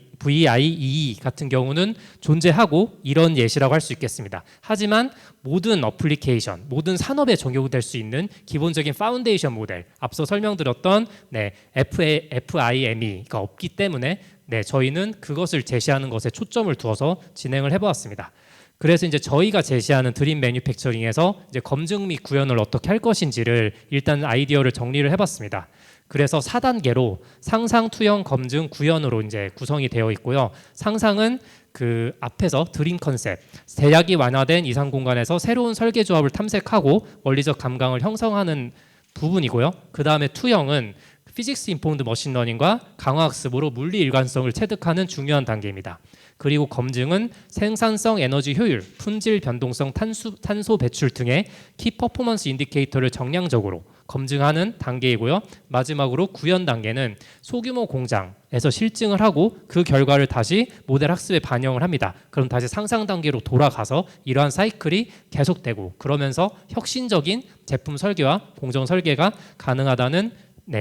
같은 경우는 존재하고 이런 예시라고 할 수 있겠습니다. 하지만 모든 어플리케이션, 모든 산업에 적용될 수 있는 기본적인 파운데이션 모델, 앞서 설명드렸던 FIME가 없기 때문에 저희는 그것을 제시하는 것에 초점을 두어서 진행을 해보았습니다. 그래서 이제 저희가 제시하는 드림 매뉴팩처링에서 이제 검증 및 구현을 어떻게 할 것인지를 일단 아이디어를 정리를 해봤습니다. 그래서 4단계로 상상, 투영, 검증, 구현으로 이제 구성이 되어 있고요. 상상은 그 앞에서 드림 컨셉, 제약이 완화된 이상 공간에서 새로운 설계 조합을 탐색하고 원리적 감각을 형성하는 부분이고요. 그 다음에 투영은 피직스 인포인드 머신러닝과 강화학습으로 물리 일관성을 체득하는 중요한 단계입니다. 그리고 검증은 생산성, 에너지 효율, 품질 변동성, 탄소 배출 등의 키 퍼포먼스 인디케이터를 정량적으로 검증하는 단계이고요. 마지막으로 구현 단계는 소규모 공장에서 실증을 하고 그 결과를 다시 모델 학습에 반영을 합니다. 그럼 다시 상상 단계로 돌아가서 이러한 사이클이 계속되고 그러면서 혁신적인 제품 설계와 공정 설계가 가능하다는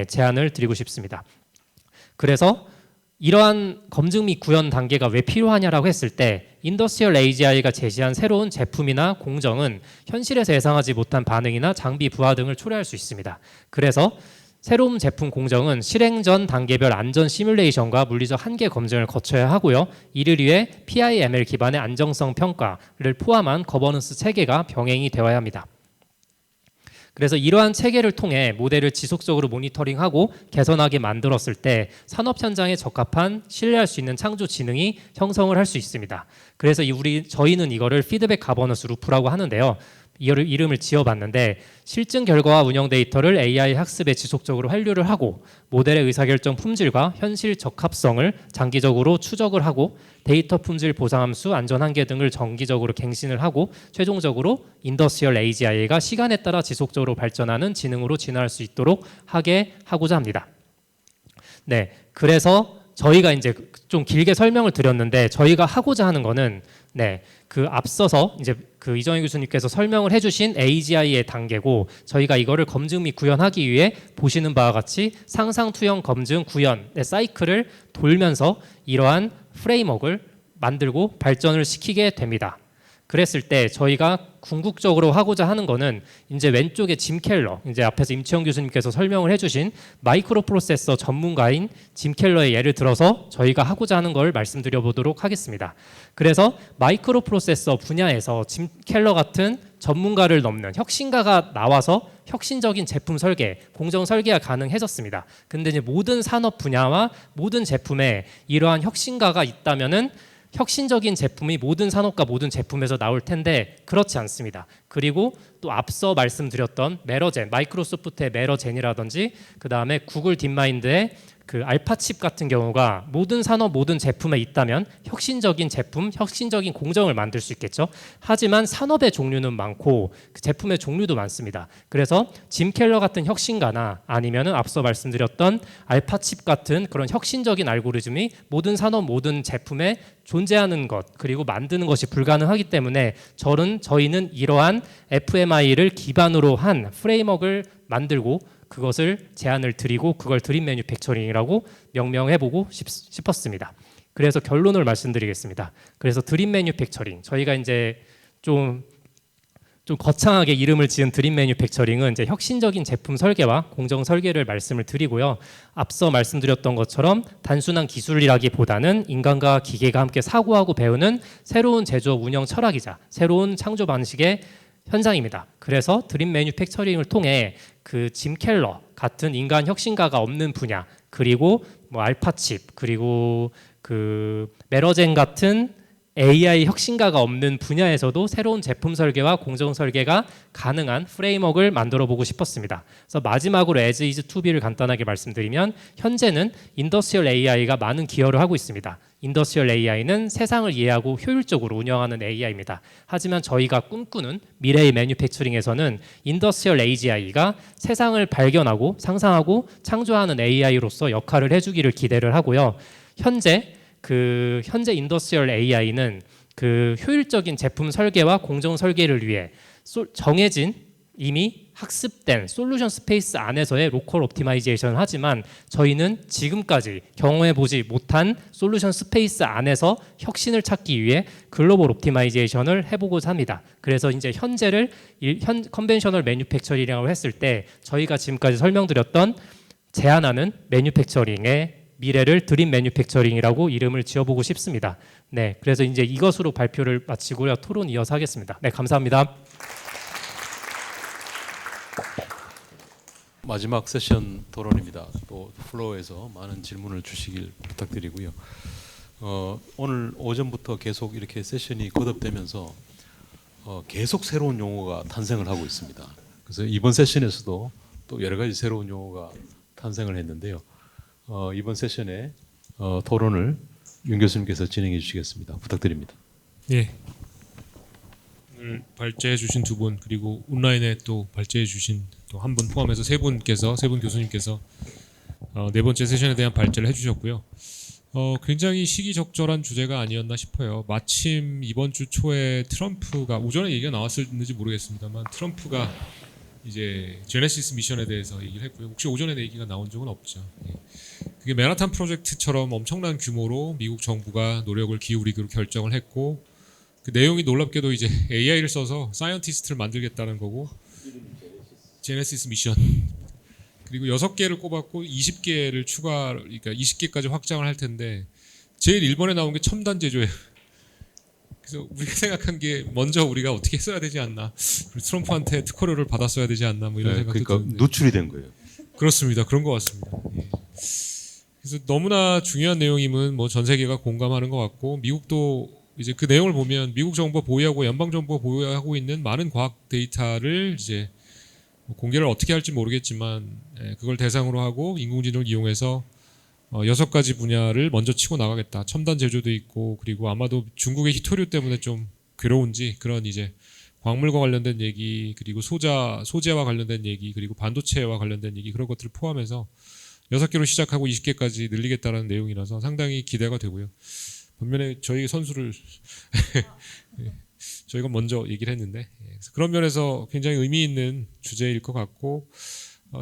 제안을 드리고 싶습니다. 그래서 이러한 검증 및 구현 단계가 왜 필요하냐라고 했을 때 인더스트리얼 AGI가 제시한 새로운 제품이나 공정은 현실에서 예상하지 못한 반응이나 장비 부하 등을 초래할 수 있습니다. 그래서 새로운 제품 공정은 실행 전 단계별 안전 시뮬레이션과 물리적 한계 검증을 거쳐야 하고요. 이를 위해 PIML 기반의 안정성 평가를 포함한 거버넌스 체계가 병행이 되어야 합니다. 그래서 이러한 체계를 통해 모델을 지속적으로 모니터링하고 개선하게 만들었을 때 산업 현장에 적합한 신뢰할 수 있는 창조 지능이 형성을 할 수 있습니다. 그래서 저희는 이거를 피드백 가버넌스 루프라고 하는데요. 이름을 지어봤는데 실증 결과와 운영 데이터를 AI 학습에 지속적으로 환류를 하고 모델의 의사결정 품질과 현실 적합성을 장기적으로 추적을 하고 데이터 품질 보상함수, 안전 한계 등을 정기적으로 갱신을 하고 최종적으로 인더스트리얼 AGI가 시간에 따라 지속적으로 발전하는 지능으로 진화할 수 있도록 하게 하고자 합니다. 그래서 저희가 이제 좀 길게 설명을 드렸는데 저희가 하고자 하는 거는 그 앞서서 이제 그 이정희 교수님께서 설명을 해주신 AGI의 단계고 저희가 이거를 검증 및 구현하기 위해 보시는 바와 같이 상상, 투영, 검증, 구현의 사이클을 돌면서 이러한 프레임워크를 만들고 발전을 시키게 됩니다. 그랬을 때 저희가 궁극적으로 하고자 하는 거는 이제 왼쪽에 짐 켈러, 이제 앞에서 임채영 교수님께서 설명을 해주신 마이크로 프로세서 전문가인 짐 켈러의 예를 들어서 저희가 하고자 하는 걸 말씀드려 보도록 하겠습니다. 그래서 마이크로 프로세서 분야에서 짐 켈러 같은 전문가를 넘는 혁신가가 나와서 혁신적인 제품 설계, 공정 설계가 가능해졌습니다. 근데 이제 모든 산업 분야와 모든 제품에 이러한 혁신가가 있다면은 혁신적인 제품이 모든 산업과 모든 제품에서 나올 텐데 그렇지 않습니다. 그리고 또 앞서 말씀드렸던 메러젠, 마이크로소프트의 메러젠이라든지 그 다음에 구글 딥마인드의 그 알파칩 같은 경우가 모든 산업, 모든 제품에 있다면 혁신적인 제품, 혁신적인 공정을 만들 수 있겠죠. 하지만 산업의 종류는 많고 그 제품의 종류도 많습니다. 그래서 짐 켈러 같은 혁신가나 아니면은 앞서 말씀드렸던 알파칩 같은 그런 혁신적인 알고리즘이 모든 산업, 모든 제품에 존재하는 것 그리고 만드는 것이 불가능하기 때문에 저희는 이러한 FMI를 기반으로 한 프레임워크를 만들고 그것을 제안을 드리고 그걸 드림 매뉴팩처링이라고 명명해보고 싶었습니다. 그래서 결론을 말씀드리겠습니다. 그래서 드림 매뉴팩처링 저희가 이제 좀 좀 거창하게 이름을 지은 드림 매뉴팩처링은 이제 혁신적인 제품 설계와 공정 설계를 말씀을 드리고요. 앞서 말씀드렸던 것처럼 단순한 기술이라기보다는 인간과 기계가 함께 사고하고 배우는 새로운 제조업 운영 철학이자 새로운 창조 방식의 현장입니다. 그래서 드림 매뉴팩처링을 통해 그 짐 켈러 같은 인간 혁신가가 없는 분야, 그리고 뭐 알파칩, 그리고 그 메러젠 같은 AI 혁신가가 없는 분야에서도 새로운 제품 설계와 공정 설계가 가능한 프레임워크를 만들어 보고 싶었습니다. 그래서 마지막으로 as is to be를 간단하게 말씀드리면, 현재는 인더스트리얼 AI가 많은 기여를 하고 있습니다. 인더스트리얼 AI는 세상을 이해하고 효율적으로 운영하는 AI입니다. 하지만 저희가 꿈꾸는 미래의 매뉴팩처링에서는 인더스트리얼 AGI가 세상을 발견하고 상상하고 창조하는 AI로서 역할을 해주기를 기대를 하고요. 현재 인더스트리얼 AI는 그 효율적인 제품 설계와 공정 설계를 위해 정해진 이미 학습된 솔루션 스페이스 안에서의 로컬 옵티마이제이션을 하지만, 저희는 지금까지 경험해 보지 못한 솔루션 스페이스 안에서 혁신을 찾기 위해 글로벌 옵티마이제이션을 해보고자 합니다. 그래서 이제 현재를 컨벤셔널 매뉴팩처링이라고 했을 때 저희가 지금까지 설명드렸던 제안하는 매뉴팩처링의 미래를 드림 매뉴팩처링이라고 이름을 지어보고 싶습니다. 네, 그래서 이제 이것으로 발표를 마치고요. 토론 이어서 하겠습니다. 네, 감사합니다. 마지막 세션 토론입니다. 또 플로어에서 많은 질문을 주시길 부탁드리고요. 오늘 오전부터 계속 이렇게 세션이 거듭되면서 계속 새로운 용어가 탄생을 하고 있습니다. 그래서 이번 세션에서도 또 여러 가지 새로운 용어가 탄생을 했는데요. 이번 세션에 토론을 윤 교수님께서 진행해 주시겠습니다. 부탁드립니다. 예. 오늘 발제해 주신 두 분, 그리고 온라인에 또 발제해 주신 또 한 분 포함해서 세 분 교수님께서 네 번째 세션에 대한 발제를 해주셨고요. 굉장히 시기적절한 주제가 아니었나 싶어요. 마침 이번 주 초에 트럼프가, 오전에 얘기가 나왔을지 모르겠습니다만, 트럼프가 이제 제네시스 미션에 대해서 얘기를 했고요. 혹시 오전에 얘기가 나온 적은 없죠. 예. 그게 맨하탄 프로젝트처럼 엄청난 규모로 미국 정부가 노력을 기울이기로 결정을 했고, 그 내용이 놀랍게도 이제 AI를 써서 사이언티스트를 만들겠다는 거고, 제네시스 미션. 그리고 6개를 꼽았고 20개를 그러니까 20개까지 확장을 할 텐데, 제일 1번에 나온 게 첨단 제조예요. 그래서 우리가 생각한 게 먼저 우리가 어떻게 써야 되지 않나, 트럼프한테 특허료를 받았어야 되지 않나, 뭐 이런 생각도 그러니까 드는데. 누출이 된 거예요. 그렇습니다. 그런 것 같습니다. 예. 그래서 너무나 중요한 내용임은 뭐 전 세계가 공감하는 것 같고, 미국도 이제 그 내용을 보면 미국 정부가 보유하고 연방 정부가 보유하고 있는 많은 과학 데이터를 이제 공개를 어떻게 할지 모르겠지만, 그걸 대상으로 하고 인공지능을 이용해서 6가지 분야를 먼저 치고 나가겠다. 첨단 제조도 있고, 그리고 아마도 중국의 희토류 때문에 좀 괴로운지 그런 이제 광물과 관련된 얘기, 그리고 소재와 관련된 얘기, 그리고 반도체와 관련된 얘기, 그런 것들을 포함해서 6개로 시작하고 20개까지 늘리겠다는 내용이라서 상당히 기대가 되고요. 반면에 저희 선수를 저희가 먼저 얘기를 했는데, 그래서 그런 면에서 굉장히 의미 있는 주제일 것 같고,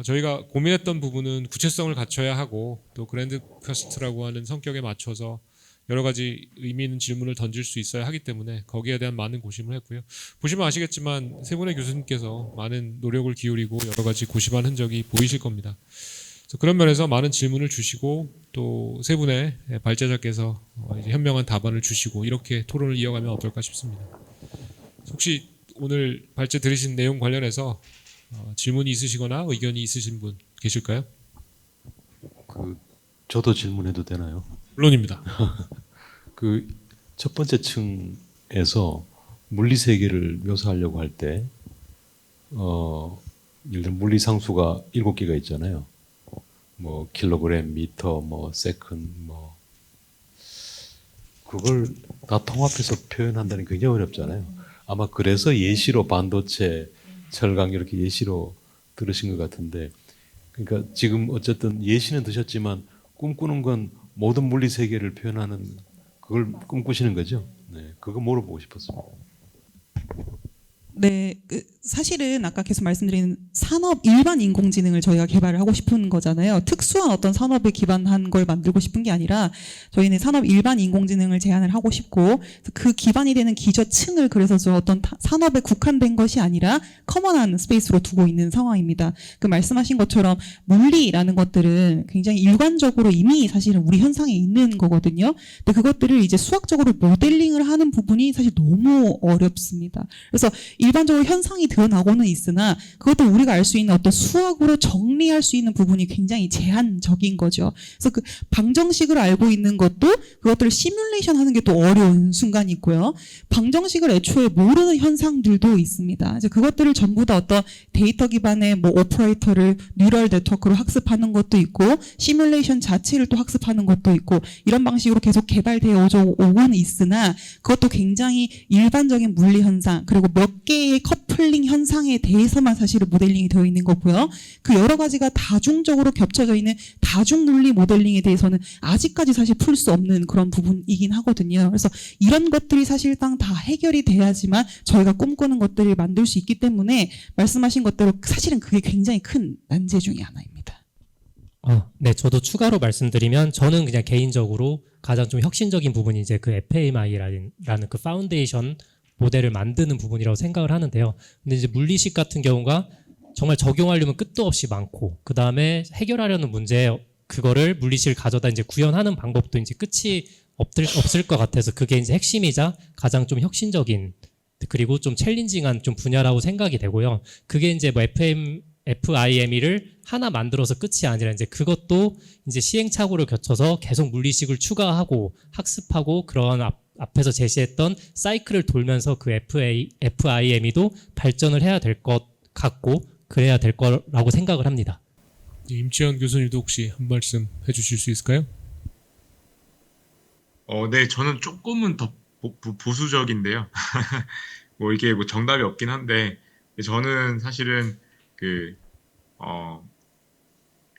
저희가 고민했던 부분은 구체성을 갖춰야 하고, 또 그랜드 퀘스트라고 하는 성격에 맞춰서 여러 가지 의미 있는 질문을 던질 수 있어야 하기 때문에 거기에 대한 많은 고심을 했고요. 보시면 아시겠지만 세 분의 교수님께서 많은 노력을 기울이고 여러 가지 고심한 흔적이 보이실 겁니다. 그래서 그런 면에서 많은 질문을 주시고, 또 세 분의 발제자께서 이제 현명한 답안을 주시고, 이렇게 토론을 이어가면 어떨까 싶습니다. 혹시 오늘 발제 들으신 내용 관련해서 질문이 있으시거나 의견이 있으신 분 계실까요? 저도 질문해도 되나요? 물론입니다. 첫 번째 층에서 물리 세계를 묘사하려고 할 때, 예를 들어 물리 상수가 7개가 있잖아요. 뭐 킬로그램, 미터, 뭐 세컨, 뭐 그걸 다 통합해서 표현한다는 게 굉장히 어렵잖아요. 아마 그래서 예시로 반도체, 철강 이렇게 예시로 들으신 것 같은데, 그러니까 지금 어쨌든 예시는 드셨지만 꿈꾸는 건 모든 물리 세계를 표현하는 그걸 꿈꾸시는 거죠? 네, 그거 물어보고 싶었습니다. 네, 사실은 아까 계속 말씀드린 산업 일반 인공지능을 저희가 개발을 하고 싶은 거잖아요. 특수한 어떤 산업에 기반한 걸 만들고 싶은 게 아니라 저희는 산업 일반 인공지능을 제안을 하고 싶고 그 기반이 되는 기저층을 그래서 저 어떤 산업에 국한된 것이 아니라 커먼한 스페이스로 두고 있는 상황입니다. 그 말씀하신 것처럼 물리라는 것들은 굉장히 일관적으로 이미 사실은 우리 현상에 있는 거거든요. 근데 그것들을 이제 수학적으로 모델링을 하는 부분이 사실 너무 어렵습니다. 그래서 일반적으로 현상이 드러나고는 있으나 그것도 우리가 알 수 있는 어떤 수학으로 정리할 수 있는 부분이 굉장히 제한적인 거죠. 그래서 그 방정식을 알고 있는 것도 그것들을 시뮬레이션 하는 게 또 어려운 순간이 있고요. 방정식을 애초에 모르는 현상들도 있습니다. 이제 그것들을 전부 다 어떤 데이터 기반의 뭐 오퍼레이터를 뉴럴 네트워크로 학습하는 것도 있고 시뮬레이션 자체를 또 학습하는 것도 있고 이런 방식으로 계속 개발되어 오고는 있으나 그것도 굉장히 일반적인 물리 현상 그리고 몇 개의 커플링 현상에 대해서만 사실은 모델링이 되어 있는 거고요. 그 여러 가지가 다중적으로 겹쳐져 있는 다중 물리 모델링에 대해서는 아직까지 사실 풀 수 없는 그런 부분이긴 하거든요. 그래서 이런 것들이 사실상 다 해결이 돼야지만 저희가 꿈꾸는 것들을 만들 수 있기 때문에 말씀하신 것대로 사실은 그게 굉장히 큰 난제 중에 하나입니다. 네, 저도 추가로 말씀드리면 저는 그냥 개인적으로 가장 좀 혁신적인 부분이 이제 그 FAMI라는 그 파운데이션 모델을 만드는 부분이라고 생각을 하는데요. 근데 이제 물리식 같은 경우가 정말 적용하려면 끝도 없이 많고 그 다음에 해결하려는 문제 그거를 물리식을 가져다 이제 구현하는 방법도 이제 끝이 없을 것 같아서 그게 이제 핵심이자 가장 좀 혁신적인 그리고 좀 챌린징한 좀 분야라고 생각이 되고요. 그게 이제 뭐 FIME를 하나 만들어서 끝이 아니라 이제 그것도 이제 시행착오를 거쳐서 계속 물리식을 추가하고 학습하고 그런 앞에서 제시했던 사이클을 돌면서 그 FIME도 발전을 해야 될 것 같고 그래야 될 거라고 생각을 합니다. 임치현 교수님도 혹시 한 말씀 해주실 수 있을까요? 네, 저는 조금은 더 보수적인데요. 뭐 이게 뭐 정답이 없긴 한데 저는 사실은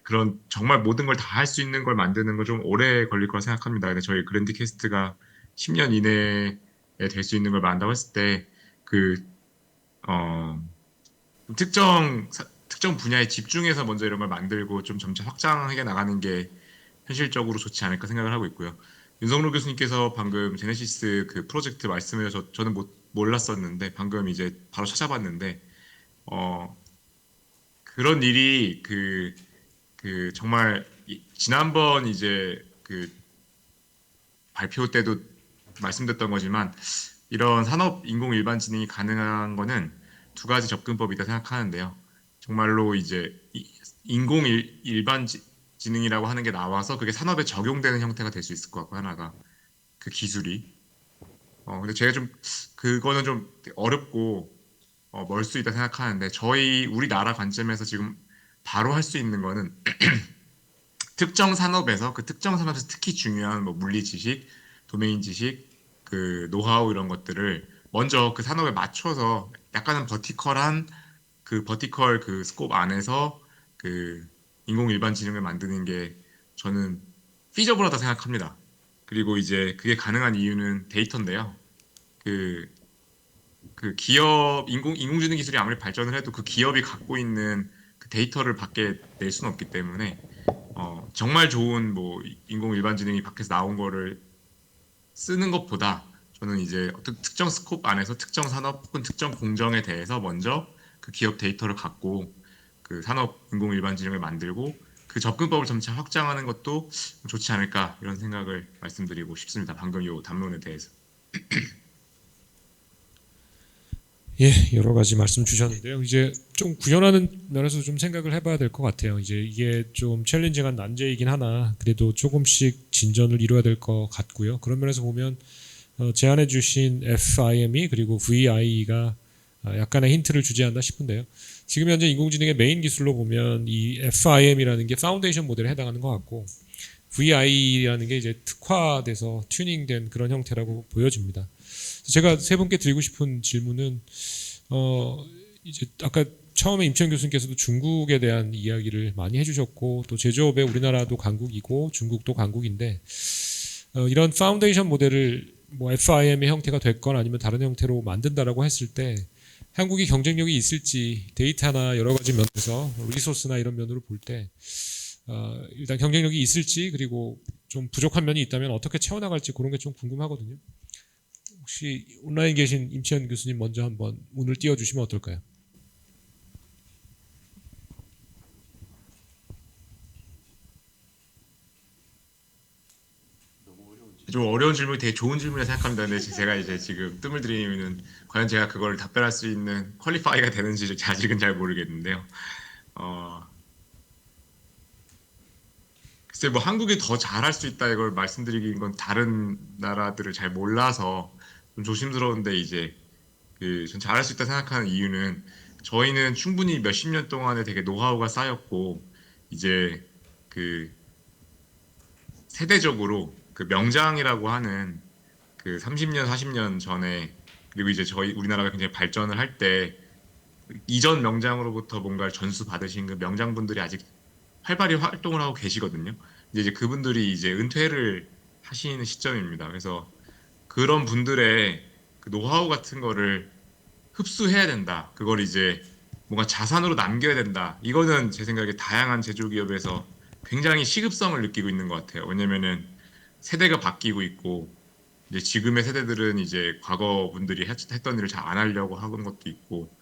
그런 정말 모든 걸 다 할 수 있는 걸 만드는 건 좀 오래 걸릴 거라 생각합니다. 근데 저희 그랜드 캐스트가 10년 이내에 될 수 있는 걸 만든다고 했을 때 특정 분야에 집중해서 먼저 이런 걸 만들고 좀 점차 확장해 나가는 게 현실적으로 좋지 않을까 생각을 하고 있고요. 윤성로 교수님께서 방금 제네시스 그 프로젝트 말씀해서 저는 몰랐었는데 방금 이제 바로 찾아봤는데 그런 일이 정말 지난번 이제 그 발표 때도 말씀드렸던 거지만 이런 산업 인공 일반지능이 가능한 거는 두 가지 접근법이다 생각하는데요. 정말로 이제 인공 일반지능이라고 하는 게 나와서 그게 산업에 적용되는 형태가 될 수 있을 것 같고 하나가 그 기술이 근데 제가 좀 그거는 좀 어렵고 멀 수 있다 생각하는데 우리나라 관점에서 지금 바로 할 수 있는 거는 특정 산업에서 특히 중요한 뭐 물리 지식, 도메인 지식, 그 노하우 이런 것들을 먼저 그 산업에 맞춰서 약간은 버티컬 그 스콥 안에서 그 인공 일반지능을 만드는 게 저는 피저블하다 생각합니다. 그리고 이제 그게 가능한 이유는 데이터인데요. 그 기업 인공지능 기술이 아무리 발전을 해도 그 기업이 갖고 있는 그 데이터를 밖에 낼 수는 없기 때문에 정말 좋은 뭐 인공 일반지능이 밖에서 나온 거를 쓰는 것보다 저는 이제 어떤 특정 스콥 안에서 특정 산업 혹은 특정 공정에 대해서 먼저 그 기업 데이터를 갖고 그 산업 인공 일반지능을 만들고 그 접근법을 점차 확장하는 것도 좋지 않을까 이런 생각을 말씀드리고 싶습니다. 방금 요 담론에 대해서. 예, 여러 가지 말씀 주셨는데요. 이제 좀 구현하는 면에서 좀 생각을 해봐야 될 것 같아요. 이제 이게 좀 챌린징한 난제이긴 하나 그래도 조금씩 진전을 이뤄야 될 것 같고요. 그런 면에서 보면 제안해주신 FIME 그리고 VIE가 약간의 힌트를 주지 않나 싶은데요. 지금 현재 인공지능의 메인 기술로 보면 이 FIM이라는 게 파운데이션 모델에 해당하는 것 같고 VIE라는 게 이제 특화돼서 튜닝된 그런 형태라고 보여집니다. 제가 세 분께 드리고 싶은 질문은 이제 아까 처음에 임치현 교수님께서도 중국에 대한 이야기를 많이 해주셨고 또 제조업에 우리나라도 강국이고 중국도 강국인데 이런 파운데이션 모델을 뭐 FIM의 형태가 됐건 아니면 다른 형태로 만든다라고 했을 때 한국이 경쟁력이 있을지 데이터나 여러 가지 면에서 리소스나 이런 면으로 볼 때 일단 경쟁력이 있을지 그리고 좀 부족한 면이 있다면 어떻게 채워나갈지 그런 게 좀 궁금하거든요. 혹시 온라인 계신 임치현 교수님 먼저 한번 문을 띄워주시면 어떨까요? 좀 어려운 질문이 되게 좋은 질문이라 생각합니다. 근데 제가 이제 지금 뜸을 들이면은 과연 제가 그걸 답변할 수 있는 퀄리파이가 되는지 아직은 잘 모르겠는데요. 글쎄 뭐 한국이 더 잘할 수 있다 이걸 말씀드리긴 건 다른 나라들을 잘 몰라서 좀 조심스러운데 이제 전 잘할 수 있다 생각하는 이유는 저희는 충분히 몇십 년 동안에 되게 노하우가 쌓였고 이제 그 세대적으로 그 명장이라고 하는 그 30년 40년 전에 그리고 이제 저희 우리나라가 굉장히 발전을 할 때 이전 명장으로부터 뭔가를 전수 받으신 그 명장분들이 아직 활발히 활동을 하고 계시거든요. 이제 그분들이 이제 은퇴를 하시는 시점입니다. 그래서 그런 분들의 그 노하우 같은 거를 흡수해야 된다. 그걸 이제 뭔가 자산으로 남겨야 된다. 이거는 제 생각에 다양한 제조기업에서 굉장히 시급성을 느끼고 있는 것 같아요. 왜냐면은 세대가 바뀌고 있고 이제 지금의 세대들은 이제 과거 분들이 했던 일을 잘 안 하려고 하는 것도 있고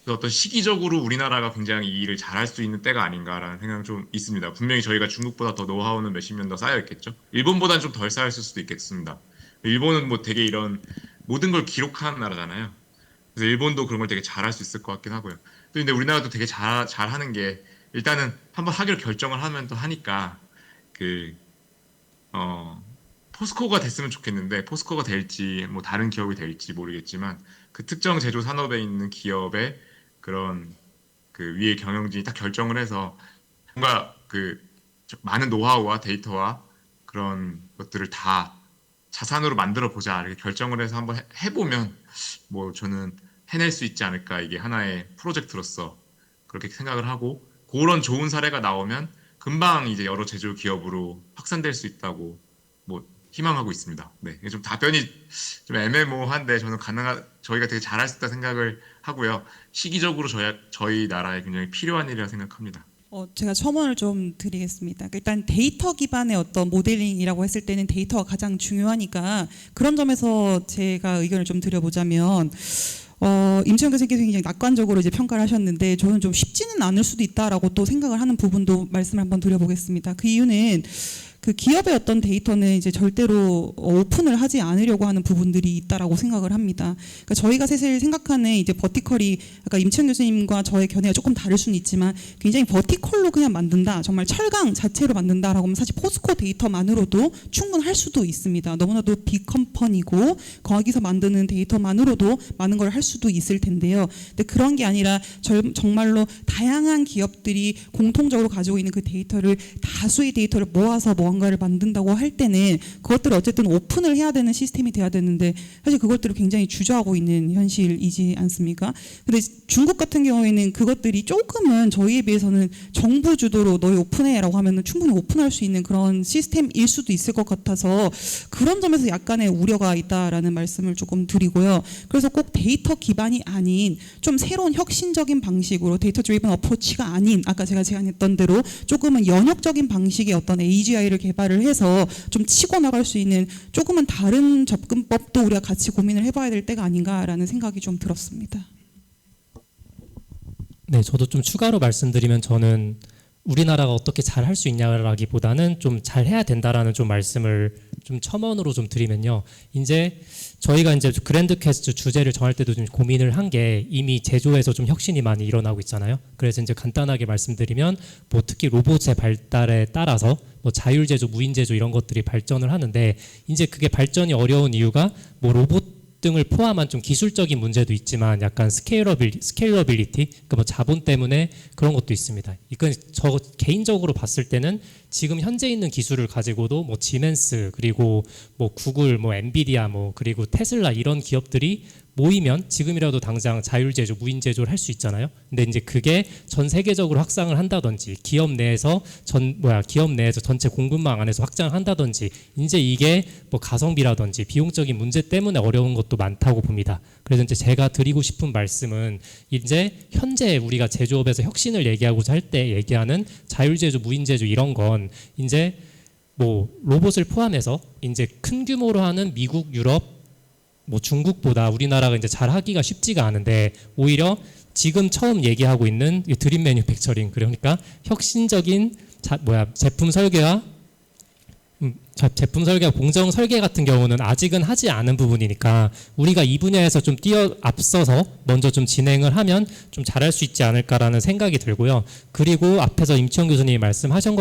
그래서 어떤 시기적으로 우리나라가 굉장히 이 일을 잘할 수 있는 때가 아닌가라는 생각은 좀 있습니다. 분명히 저희가 중국보다 더 노하우는 몇십 년 더 쌓여 있겠죠. 일본보다는 좀 덜 쌓였을 수도 있겠습니다. 일본은 뭐 되게 이런 모든 걸 기록하는 나라잖아요. 그래서 일본도 그런 걸 되게 잘할 수 있을 것 같긴 하고요. 또 근데 우리나라도 되게 잘하는 게 일단은 한번 하기로 결정을 하면 또 하니까 포스코가 됐으면 좋겠는데 포스코가 될지 뭐 다른 기업이 될지 모르겠지만 그 특정 제조 산업에 있는 기업의 그런 그 위에 경영진이 딱 결정을 해서 뭔가 많은 노하우와 데이터와 그런 것들을 다 자산으로 만들어 보자 이렇게 결정을 해서 한번 해보면 뭐 저는 해낼 수 있지 않을까 이게 하나의 프로젝트로서 그렇게 생각을 하고 그런 좋은 사례가 나오면 금방 이제 여러 제조 기업으로 확산될 수 있다고 뭐 희망하고 있습니다. 네, 좀 답변이 좀 애매모호한데 저는 저희가 되게 잘할 수 있다 생각을 하고요. 시기적으로 저희 나라에 굉장히 필요한 일이라 생각합니다. 제가 첨언을 좀 드리겠습니다. 일단 데이터 기반의 어떤 모델링이라고 했을 때는 데이터가 가장 중요하니까 그런 점에서 제가 의견을 좀 드려보자면 임채영 교수님께서 굉장히 낙관적으로 이제 평가를 하셨는데 저는 좀 쉽지는 않을 수도 있다라고 또 생각을 하는 부분도 말씀을 한번 드려보겠습니다. 그 이유는 그 기업의 어떤 데이터는 이제 절대로 오픈을 하지 않으려고 하는 부분들이 있다라고 생각을 합니다. 그러니까 저희가 사실 생각하는 이제 버티컬이 아까 임채영 교수님과 저의 견해가 조금 다를 수는 있지만 굉장히 버티컬로 그냥 만든다, 정말 철강 자체로 만든다라고 하면 사실 포스코 데이터만으로도 충분할 수도 있습니다. 너무나도 빅컴퍼니고 거기서 만드는 데이터만으로도 많은 걸 할 수도 있을 텐데요. 근데 그런 게 아니라 정말로 다양한 기업들이 공통적으로 가지고 있는 그 데이터를 다수의 데이터를 모아서 뭔가를 만든다고 할 때는 그것들을 어쨌든 오픈을 해야 되는 시스템이 돼야 되는데 사실 그것들을 굉장히 주저하고 있는 현실이지 않습니까? 근데 중국 같은 경우에는 그것들이 조금은 저희에 비해서는 정부 주도로 너희 오픈해라고 하면은 충분히 오픈할 수 있는 그런 시스템일 수도 있을 것 같아서 그런 점에서 약간의 우려가 있다라는 말씀을 조금 드리고요. 그래서 꼭 데이터 기반이 아닌 좀 새로운 혁신적인 방식으로 데이터 드리븐 어프로치가 아닌 아까 제가 제안했던 대로 조금은 연역적인 방식의 어떤 AGI를 개발을 해서 좀 치고 나갈 수 있는 조금은 다른 접근법도 우리가 같이 고민을 해봐야 될 때가 아닌가라는 생각이 좀 들었습니다. 네, 저도 좀 추가로 말씀드리면 저는 우리나라가 어떻게 잘 할 수 있냐라기보다는 좀 잘해야 된다라는 좀 말씀을 좀 첨언으로 좀 드리면요. 이제 저희가 이제 그랜드 퀘스트 주제를 정할 때도 좀 고민을 한 게 이미 제조에서 좀 혁신이 많이 일어나고 있잖아요. 그래서 이제 간단하게 말씀드리면 뭐 특히 로봇의 발달에 따라서 뭐 자율 제조, 무인 제조 이런 것들이 발전을 하는데 이제 그게 발전이 어려운 이유가 뭐 로봇 등을 포함한 좀 기술적인 문제도 있지만 약간 스케일러빌리티, 그러니까 뭐 자본 때문에 그런 것도 있습니다. 이건 저 개인적으로 봤을 때는 지금 현재 있는 기술을 가지고도 뭐 지멘스 그리고 뭐 구글, 뭐 엔비디아, 뭐 그리고 테슬라 이런 기업들이 모이면 지금이라도 당장 자율제조, 무인제조를 할 수 있잖아요. 근데 이제 그게 전 세계적으로 확장을 한다든지 기업 내에서 전체 공급망 안에서 확장을 한다든지 이제 이게 뭐 가성비라든지 비용적인 문제 때문에 어려운 것도 많다고 봅니다. 그래서 이제 제가 드리고 싶은 말씀은 이제 현재 우리가 제조업에서 혁신을 얘기하고자 할 때 얘기하는 자율제조, 무인제조 이런 건 이제 뭐 로봇을 포함해서 이제 큰 규모로 하는 미국, 유럽 뭐 중국보다 우리나라가 이제 잘 하기가 쉽지가 않은데 오히려 지금 처음 얘기하고 있는 이 드림 매뉴팩처링 그러니까 혁신적인 제품 설계와 공정 설계 같은 경우는 아직은 하지 않은 부분이니까 우리가 이 분야에서 좀 앞서서 먼저 좀 진행을 하면 좀 잘할 수 있지 않을까라는 생각이 들고요. 그리고 앞에서 임치영 교수님이 말씀하신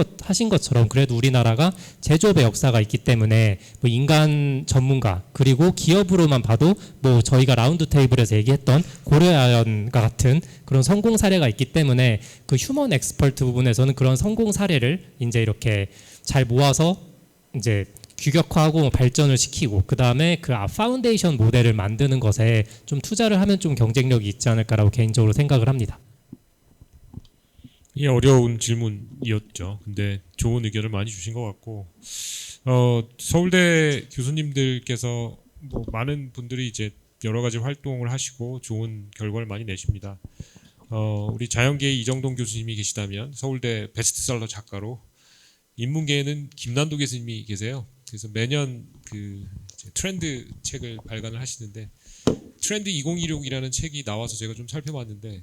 것처럼 그래도 우리나라가 제조업의 역사가 있기 때문에 뭐 인간 전문가 그리고 기업으로만 봐도 뭐 저희가 라운드 테이블에서 얘기했던 고려아연과 같은 그런 성공 사례가 있기 때문에 그 휴먼 엑스퍼트 부분에서는 그런 성공 사례를 이제 이렇게 잘 모아서 이제 규격화하고 발전을 시키고 그 다음에 그 파운데이션 모델을 만드는 것에 좀 투자를 하면 좀 경쟁력이 있지 않을까라고 개인적으로 생각을 합니다. 이게 어려운 질문이었죠. 근데 좋은 의견을 많이 주신 것 같고 서울대 교수님들께서 뭐 많은 분들이 이제 여러 가지 활동을 하시고 좋은 결과를 많이 내십니다. 우리 자연계의 이정동 교수님이 계시다면 서울대 베스트셀러 작가로 인문계에는 김난도 교수님이 계세요. 그래서 매년 그 트렌드 책을 발간을 하시는데 트렌드 2026이라는 책이 나와서 제가 좀 살펴봤는데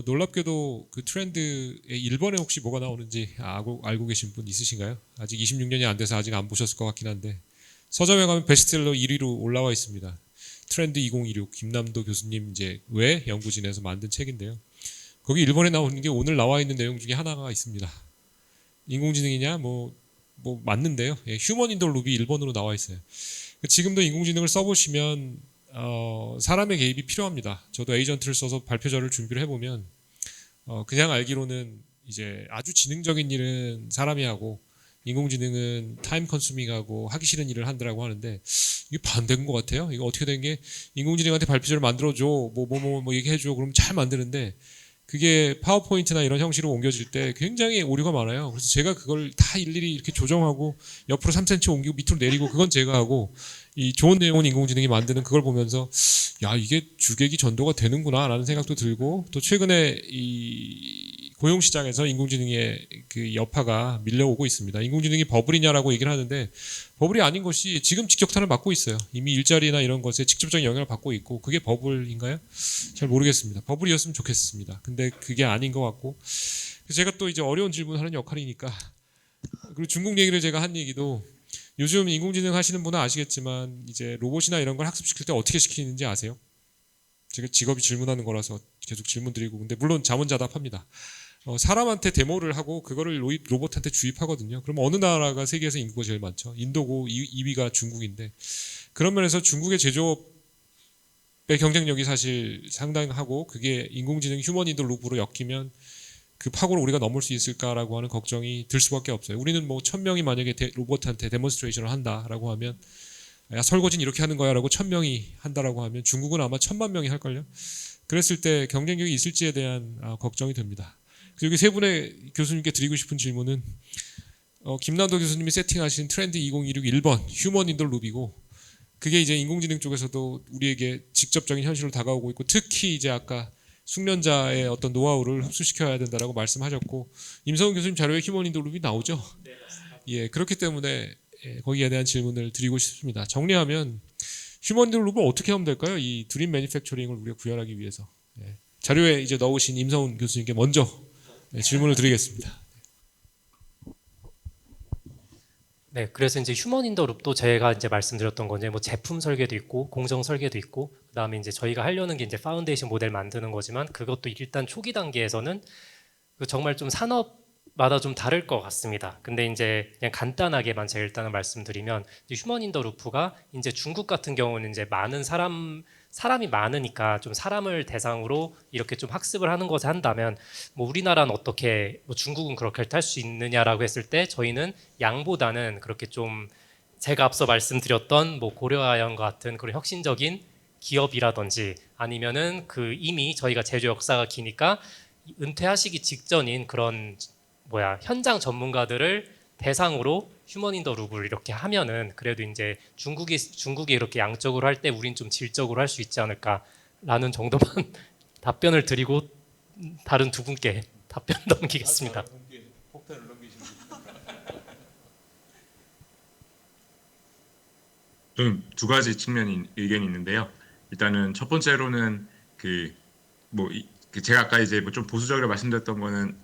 놀랍게도 그 트렌드의 1번에 혹시 뭐가 나오는지 알고 계신 분 있으신가요? 아직 26년이 안 돼서 아직 안 보셨을 것 같긴 한데 서점에 가면 베스트셀러 1위로 올라와 있습니다. 트렌드 2026 김남도 교수님 이제 외 연구진에서 만든 책인데요. 거기 1번에 나오는 게 오늘 나와 있는 내용 중에 하나가 있습니다. 인공지능이냐 뭐 맞는데요. 예, 휴먼 인더 룹이 1번으로 나와 있어요. 지금도 인공지능을 써보시면 사람의 개입이 필요합니다. 저도 에이전트를 써서 발표자를 준비를 해보면 그냥 알기로는 이제 아주 지능적인 일은 사람이 하고 인공지능은 타임 컨수밍하고 하기 싫은 일을 한다라고 하는데 이게 반대인 것 같아요. 이거 어떻게 된 게 인공지능한테 발표자를 만들어줘 뭐 얘기해줘 그러면 잘 만드는데 그게 파워포인트나 이런 형식으로 옮겨질 때 굉장히 오류가 많아요. 그래서 제가 그걸 다 일일이 이렇게 조정하고 옆으로 3cm 옮기고 밑으로 내리고 그건 제가 하고 이 좋은 내용은 인공지능이 만드는 그걸 보면서 야 이게 주객이 전도가 되는구나라는 생각도 들고 또 최근에 이 고용시장에서 인공지능의 그 여파가 밀려오고 있습니다. 인공지능이 버블이냐라고 얘기를 하는데 버블이 아닌 것이 지금 직격탄을 맞고 있어요. 이미 일자리나 이런 것에 직접적인 영향을 받고 있고 그게 버블인가요? 잘 모르겠습니다. 버블이었으면 좋겠습니다. 근데 그게 아닌 것 같고 제가 또 이제 어려운 질문을 하는 역할이니까 그리고 중국 얘기를 제가 한 얘기도 요즘 인공지능 하시는 분은 아시겠지만 이제 로봇이나 이런 걸 학습시킬 때 어떻게 시키는지 아세요? 제가 직업이 질문하는 거라서 계속 질문 드리고 근데 물론 자문자답합니다. 사람한테 데모를 하고 그거를 로봇한테 주입하거든요. 그럼 어느 나라가 세계에서 인구가 제일 많죠? 인도고 2위가 중국인데 그런 면에서 중국의 제조업의 경쟁력이 사실 상당하고 그게 인공지능 휴먼 인더 룹으로 엮이면 그 파고를 우리가 넘을 수 있을까라고 하는 걱정이 들 수밖에 없어요. 우리는 뭐 1000명이 만약에 로봇한테 데몬스트레이션을 한다라고 하면 야 설거지는 이렇게 하는 거야 라고 1000명이 한다라고 하면 중국은 아마 1000만 명이 할걸요. 그랬을 때 경쟁력이 있을지에 대한 걱정이 듭니다. 그리고 세 분의 교수님께 드리고 싶은 질문은 김남도 교수님이 세팅하신 트렌드 2026 1번 휴먼 인더 룹이고 그게 이제 인공지능 쪽에서도 우리에게 직접적인 현실로 다가오고 있고 특히 이제 아까 숙련자의 어떤 노하우를 흡수시켜야 된다라고 말씀하셨고 임성훈 교수님 자료에 휴먼 인더 룹이 나오죠? 네, 맞습니다. 예, 그렇기 때문에 거기에 대한 질문을 드리고 싶습니다. 정리하면 휴먼 인더 룹을 어떻게 하면 될까요? 이 드림 매니팩처링을 우리가 구현하기 위해서 자료에 이제 넣으신 임성훈 교수님께 먼저 질문을 드리겠습니다. 네, 그래서 이제 휴먼 인더 룹도 제가 이제 말씀드렸던 건 이제 뭐 제품 설계도 있고 공정 설계도 있고 그다음에 이제 저희가 하려는 게 이제 파운데이션 모델 만드는 거지만 그것도 일단 초기 단계에서는 정말 좀 산업마다 좀 다를 것 같습니다. 근데 이제 그냥 간단하게만 제가 일단은 말씀드리면 휴먼 인더 루프가 이제 중국 같은 경우는 이제 많은 사람이 많으니까 좀 사람을 대상으로 이렇게 좀 학습을 하는 것을 한다면 뭐 우리나라는 어떻게 뭐 중국은 그렇게 할 수 있느냐라고 했을 때 저희는 양보다는 그렇게 좀 제가 앞서 말씀드렸던 뭐 고려아연과 같은 그런 혁신적인 기업이라든지 아니면은 그 이미 저희가 제조 역사가 기니까 은퇴하시기 직전인 그런 현장 전문가들을 대상으로 휴먼 인더 룹을 이렇게 하면은 그래도 이제 중국이 이렇게 양적으로 할 때 우린 좀 질적으로 할 수 있지 않을까라는 정도만 답변을 드리고 다른 두 분께 답변 넘기겠습니다. 좀 두 가지 의견이 있는데요. 일단은 첫 번째로는 제가 아까 이제 뭐 좀 보수적으로 말씀드렸던 거는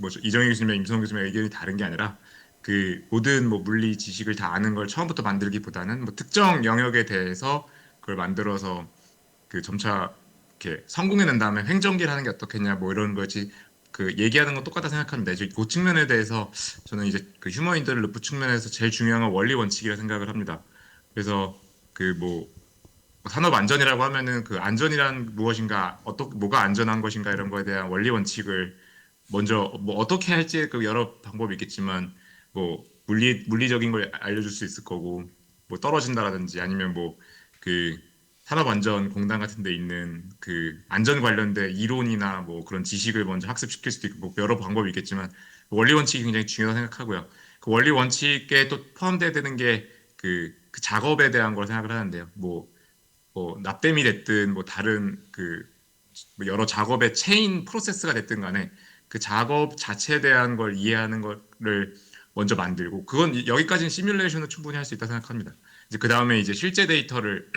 뭐 이정희 교수님과 임성훈 교수님의 의견이 다른 게 아니라 그 모든 뭐 물리 지식을 다 아는 걸 처음부터 만들기보다는 뭐 특정 영역에 대해서 그걸 만들어서 그 점차 이렇게 성공해낸 다음에 횡전기를 하는 게 어떻겠냐 뭐 이런 거지. 그 얘기하는 건 똑같다 생각하는데 그 측면에 대해서 저는 이제 그 휴먼 인더 루프 측면에서 제일 중요한 건 원리 원칙이라 생각을 합니다. 그래서 그 뭐 산업 안전이라고 하면은 그 안전이란 무엇인가, 뭐가 안전한 것인가 이런 거에 대한 원리 원칙을 먼저 뭐 어떻게 할지 그 여러 방법이 있겠지만 뭐 물리적인 걸 알려줄 수 있을 거고 뭐 떨어진다라든지 아니면 뭐 그 산업안전공단 같은 데 있는 그 안전 관련된 이론이나 뭐 그런 지식을 먼저 학습시킬 수도 있고 뭐 여러 방법이 있겠지만 원리 원칙이 굉장히 중요하다고 생각하고요. 그 원리 원칙에 또 포함돼야 되는 게 그 작업에 대한 걸 생각을 하는데요. 뭐 납땜이 됐든 뭐 다른 뭐 여러 작업의 체인 프로세스가 됐든 간에 그 작업 자체에 대한 걸 이해하는 거를 먼저 만들고 그건 여기까지는 시뮬레이션을 충분히 할 수 있다 생각합니다. 이제 그 다음에 이제 실제 데이터를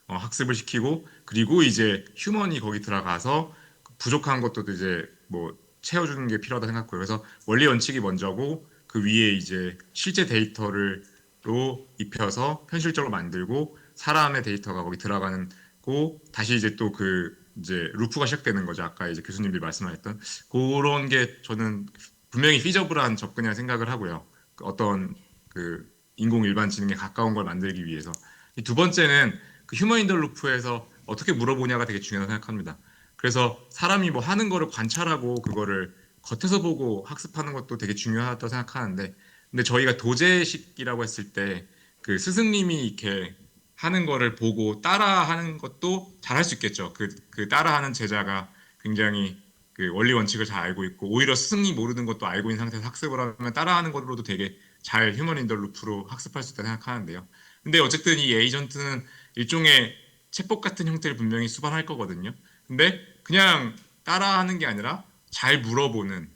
학습을 시키고 그리고 이제 휴먼이 거기 들어가서 부족한 것도 이제 뭐 채워주는 게 필요하다 생각하고요. 그래서 원리 원칙이 먼저고 그 위에 이제 실제 데이터를 또 입혀서 현실적으로 만들고 사람의 데이터가 거기 들어가는 고 다시 이제 또 이제 루프가 시작되는 거죠. 아까 이제 교수님들이 말씀하셨던 그런 게 저는 분명히 피저블한 접근이라 생각을 하고요. 어떤 인공 일반지능에 가까운 걸 만들기 위해서. 이 두 번째는 그 휴먼 인더 루프에서 어떻게 물어보냐가 되게 중요하다고 생각합니다. 그래서 사람이 뭐 하는 거를 관찰하고 그거를 겉에서 보고 학습하는 것도 되게 중요하다고 생각하는데 근데 저희가 도제식이라고 했을 때 그 스승님이 이렇게 하는 거를 보고 따라하는 것도 잘할 수 있겠죠. 그 따라하는 제자가 굉장히 그 원리 원칙을 잘 알고 있고 오히려 스승이 모르는 것도 알고 있는 상태에서 학습을 하면 따라하는 것으로도 되게 잘 휴먼 인더 루프로 학습할 수 있다 생각하는데요. 근데 어쨌든 이 에이전트는 일종의 챗봇 같은 형태를 분명히 수반할 거거든요. 근데 그냥 따라하는 게 아니라 잘 물어보는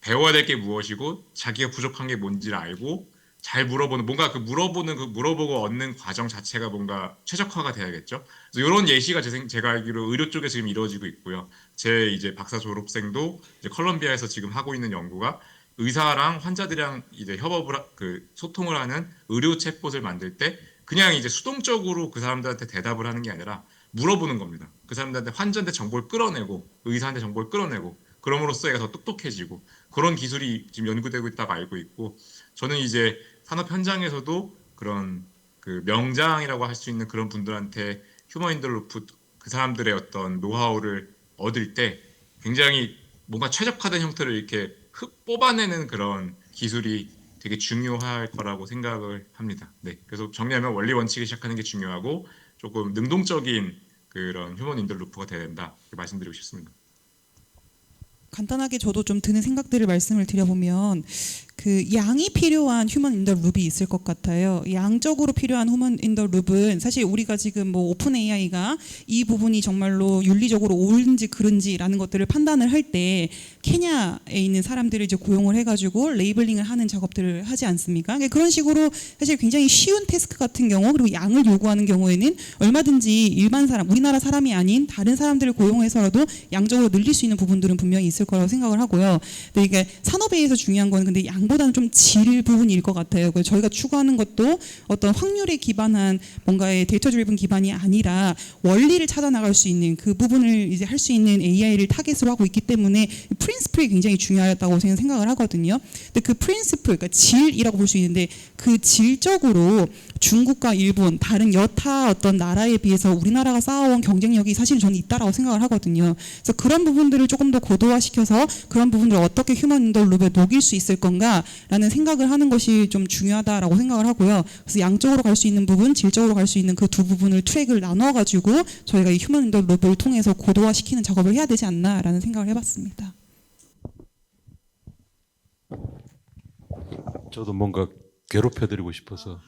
배워야 될 게 무엇이고 자기가 부족한 게 뭔지를 알고 잘 물어보는 뭔가 물어보고 얻는 과정 자체가 뭔가 최적화가 돼야겠죠. 그래서 이런 예시가 제가 알기로 의료 쪽에 지금 이루어지고 있고요. 제 이제 박사 졸업생도 이제 컬럼비아에서 지금 하고 있는 연구가 의사랑 환자들이랑 이제 소통을 하는 의료 챗봇을 만들 때 그냥 이제 수동적으로 그 사람들한테 대답을 하는 게 아니라 물어보는 겁니다. 그 사람들한테 환자한테 정보를 끌어내고 의사한테 정보를 끌어내고 그럼으로써 얘가 더 똑똑해지고 그런 기술이 지금 연구되고 있다고 알고 있고 저는 이제 산업 현장에서도 그런 명장이라고 할 수 있는 그런 분들한테 휴먼 인더 루프 그 사람들의 어떤 노하우를 얻을 때 굉장히 뭔가 최적화된 형태를 이렇게 뽑아내는 그런 기술이 되게 중요할 거라고 생각을 합니다. 네, 그래서 정리하면 원리 원칙을 시작하는 게 중요하고 조금 능동적인 그런 휴먼 인더 루프가 돼야 된다 이렇게 말씀드리고 싶습니다. 간단하게 저도 좀 드는 생각들을 말씀을 드려보면 그 양이 필요한 휴먼 인더 룹이 있을 것 같아요. 양적으로 필요한 휴먼 인더 룹은 사실 우리가 지금 뭐 오픈 AI가 이 부분이 정말로 윤리적으로 옳은지 그른지라는 것들을 판단을 할 때 케냐에 있는 사람들을 이제 고용을 해가지고 레이블링을 하는 작업들을 하지 않습니까? 그러니까 그런 식으로 사실 굉장히 쉬운 태스크 같은 경우 그리고 양을 요구하는 경우에는 얼마든지 일반 사람, 우리나라 사람이 아닌 다른 사람들을 고용해서라도 양적으로 늘릴 수 있는 부분들은 분명히 있을 거라고 생각을 하고요. 근데 이게 산업에 의해서 중요한 거는 근데 양보다는 좀 질 부분일 것 같아요. 그래서 저희가 추구하는 것도 어떤 확률에 기반한 뭔가의 데이터 드리븐 기반이 아니라 원리를 찾아 나갈 수 있는 그 부분을 이제 할 수 있는 AI를 타겟으로 하고 있기 때문에 프린시플이 굉장히 중요하다고 저는 생각을 하거든요. 근데 그 프린시플, 그러니까 질이라고 볼 수 있는데 그 질적으로 중국과 일본 다른 여타 어떤 나라에 비해서 우리나라가 쌓아온 경쟁력이 사실 저는 있다라고 생각을 하거든요. 그래서 그런 부분들을 조금 더 고도화시켜서 그런 부분들을 어떻게 휴먼 인더 룹에 녹일 수 있을 건가 않을까라는 생각을 하는 것이 좀 중요하다라고 생각을 하고요. 그래서 양적으로 갈 수 있는 부분, 질적으로 갈 수 있는 그 두 부분을 트랙을 나눠가지고 저희가 이 휴먼 인더 룹을 통해서 고도화시키는 작업을 해야 되지 않나라는 생각을 해봤습니다. 저도 뭔가 괴롭혀드리고 싶어서.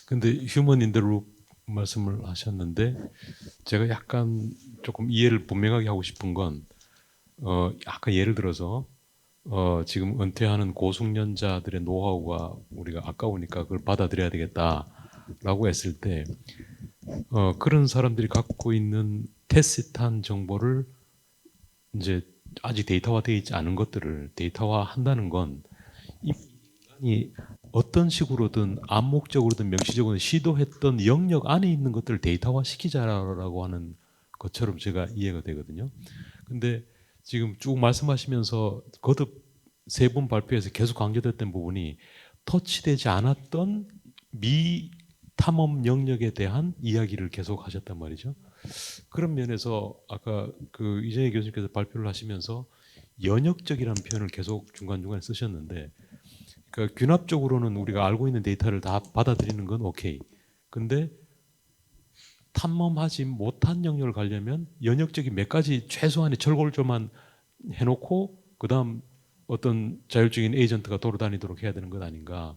근데 휴먼 인더 룹 말씀을 하셨는데 제가 약간 조금 이해를 분명하게 하고 싶은 건 아까 예를 들어서 지금 은퇴하는 고숙련자들의 노하우가 우리가 아까우니까 그걸 받아들여야 되겠다라고 했을 때 그런 사람들이 갖고 있는 테스트한 정보를 이제 아직 데이터화되어 있지 않은 것들을 데이터화한다는 건 이 어떤 식으로든 암묵적으로든 명시적으로든 시도했던 영역 안에 있는 것들을 데이터화 시키자라고 하는 것처럼 제가 이해가 되거든요. 근데 지금 쭉 말씀하시면서 거듭 세 분 발표에서 계속 강조됐던 부분이 터치되지 않았던 미탐험 영역에 대한 이야기를 계속 하셨단 말이죠. 그런 면에서 아까 그 이정희 교수님께서 발표를 하시면서 연역적이라는 표현을 계속 중간중간에 쓰셨는데 그러니까 균합적으로는 우리가 알고 있는 데이터를 다 받아들이는 건 오케이. 근데 탐험하지 못한 영역을 가려면 연역적인 몇 가지 최소한의 절골조만 해놓고 그다음 어떤 자율적인 에이전트가 돌아다니도록 해야 되는 것 아닌가.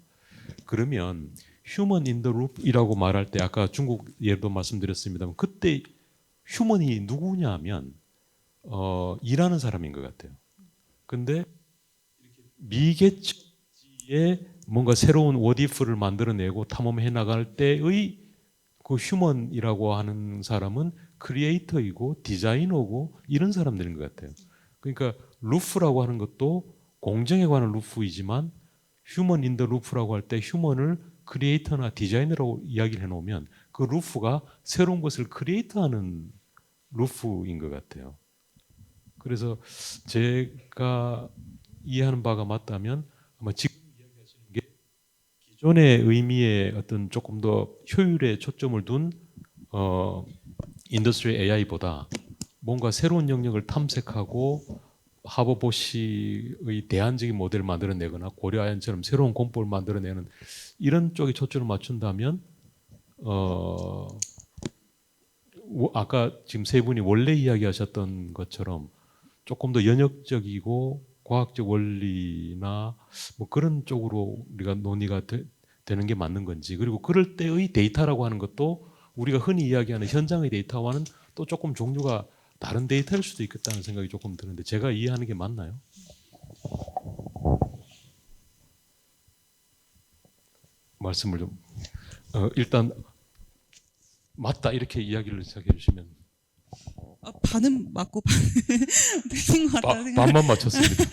그러면 휴먼 인 더 룹이라고 말할 때 아까 중국 예도 말씀드렸습니다만 그때 휴먼이 누구냐 하면 일하는 사람인 것 같아요. 근데 미개척지에 뭔가 새로운 워디프를 만들어내고 탐험해 나갈 때의 그 휴먼이라고 하는 사람은 크리에이터이고 디자이너고 이런 사람들인 것 같아요. 그러니까 루프라고 하는 것도 공정에 관한 루프이지만 휴먼 인 더 루프라고 할 때 휴먼을 크리에이터나 디자이너라고 이야기를 해놓으면 그 루프가 새로운 것을 크리에이터하는 루프인 것 같아요. 그래서 제가 이해하는 바가 맞다면 아마 지금 이야기하시는 게 기존의 의미의 어떤 조금 더 효율에 초점을 둔 인더스트리 AI보다 뭔가 새로운 영역을 탐색하고 하버보시의 대안적인 모델을 만들어내거나 고려아연처럼 새로운 공법을 만들어내는 이런 쪽에 초점을 맞춘다면 아까 지금 세 분이 원래 이야기하셨던 것처럼 조금 더 연역적이고 과학적 원리나 뭐 그런 쪽으로 우리가 논의가 되는 게 맞는 건지, 그리고 그럴 때의 데이터라고 하는 것도 우리가 흔히 이야기하는 현장의 데이터와는 또 조금 종류가 다른 데이터일 수도 있겠다는 생각이 조금 드는데 제가 이해하는 게 맞나요? 말씀을 좀 일단 맞다 이렇게 이야기를 시작해 주시면. 반은 맞고 반은 틀린 것 같다는 생각. 반만 맞췄습니다.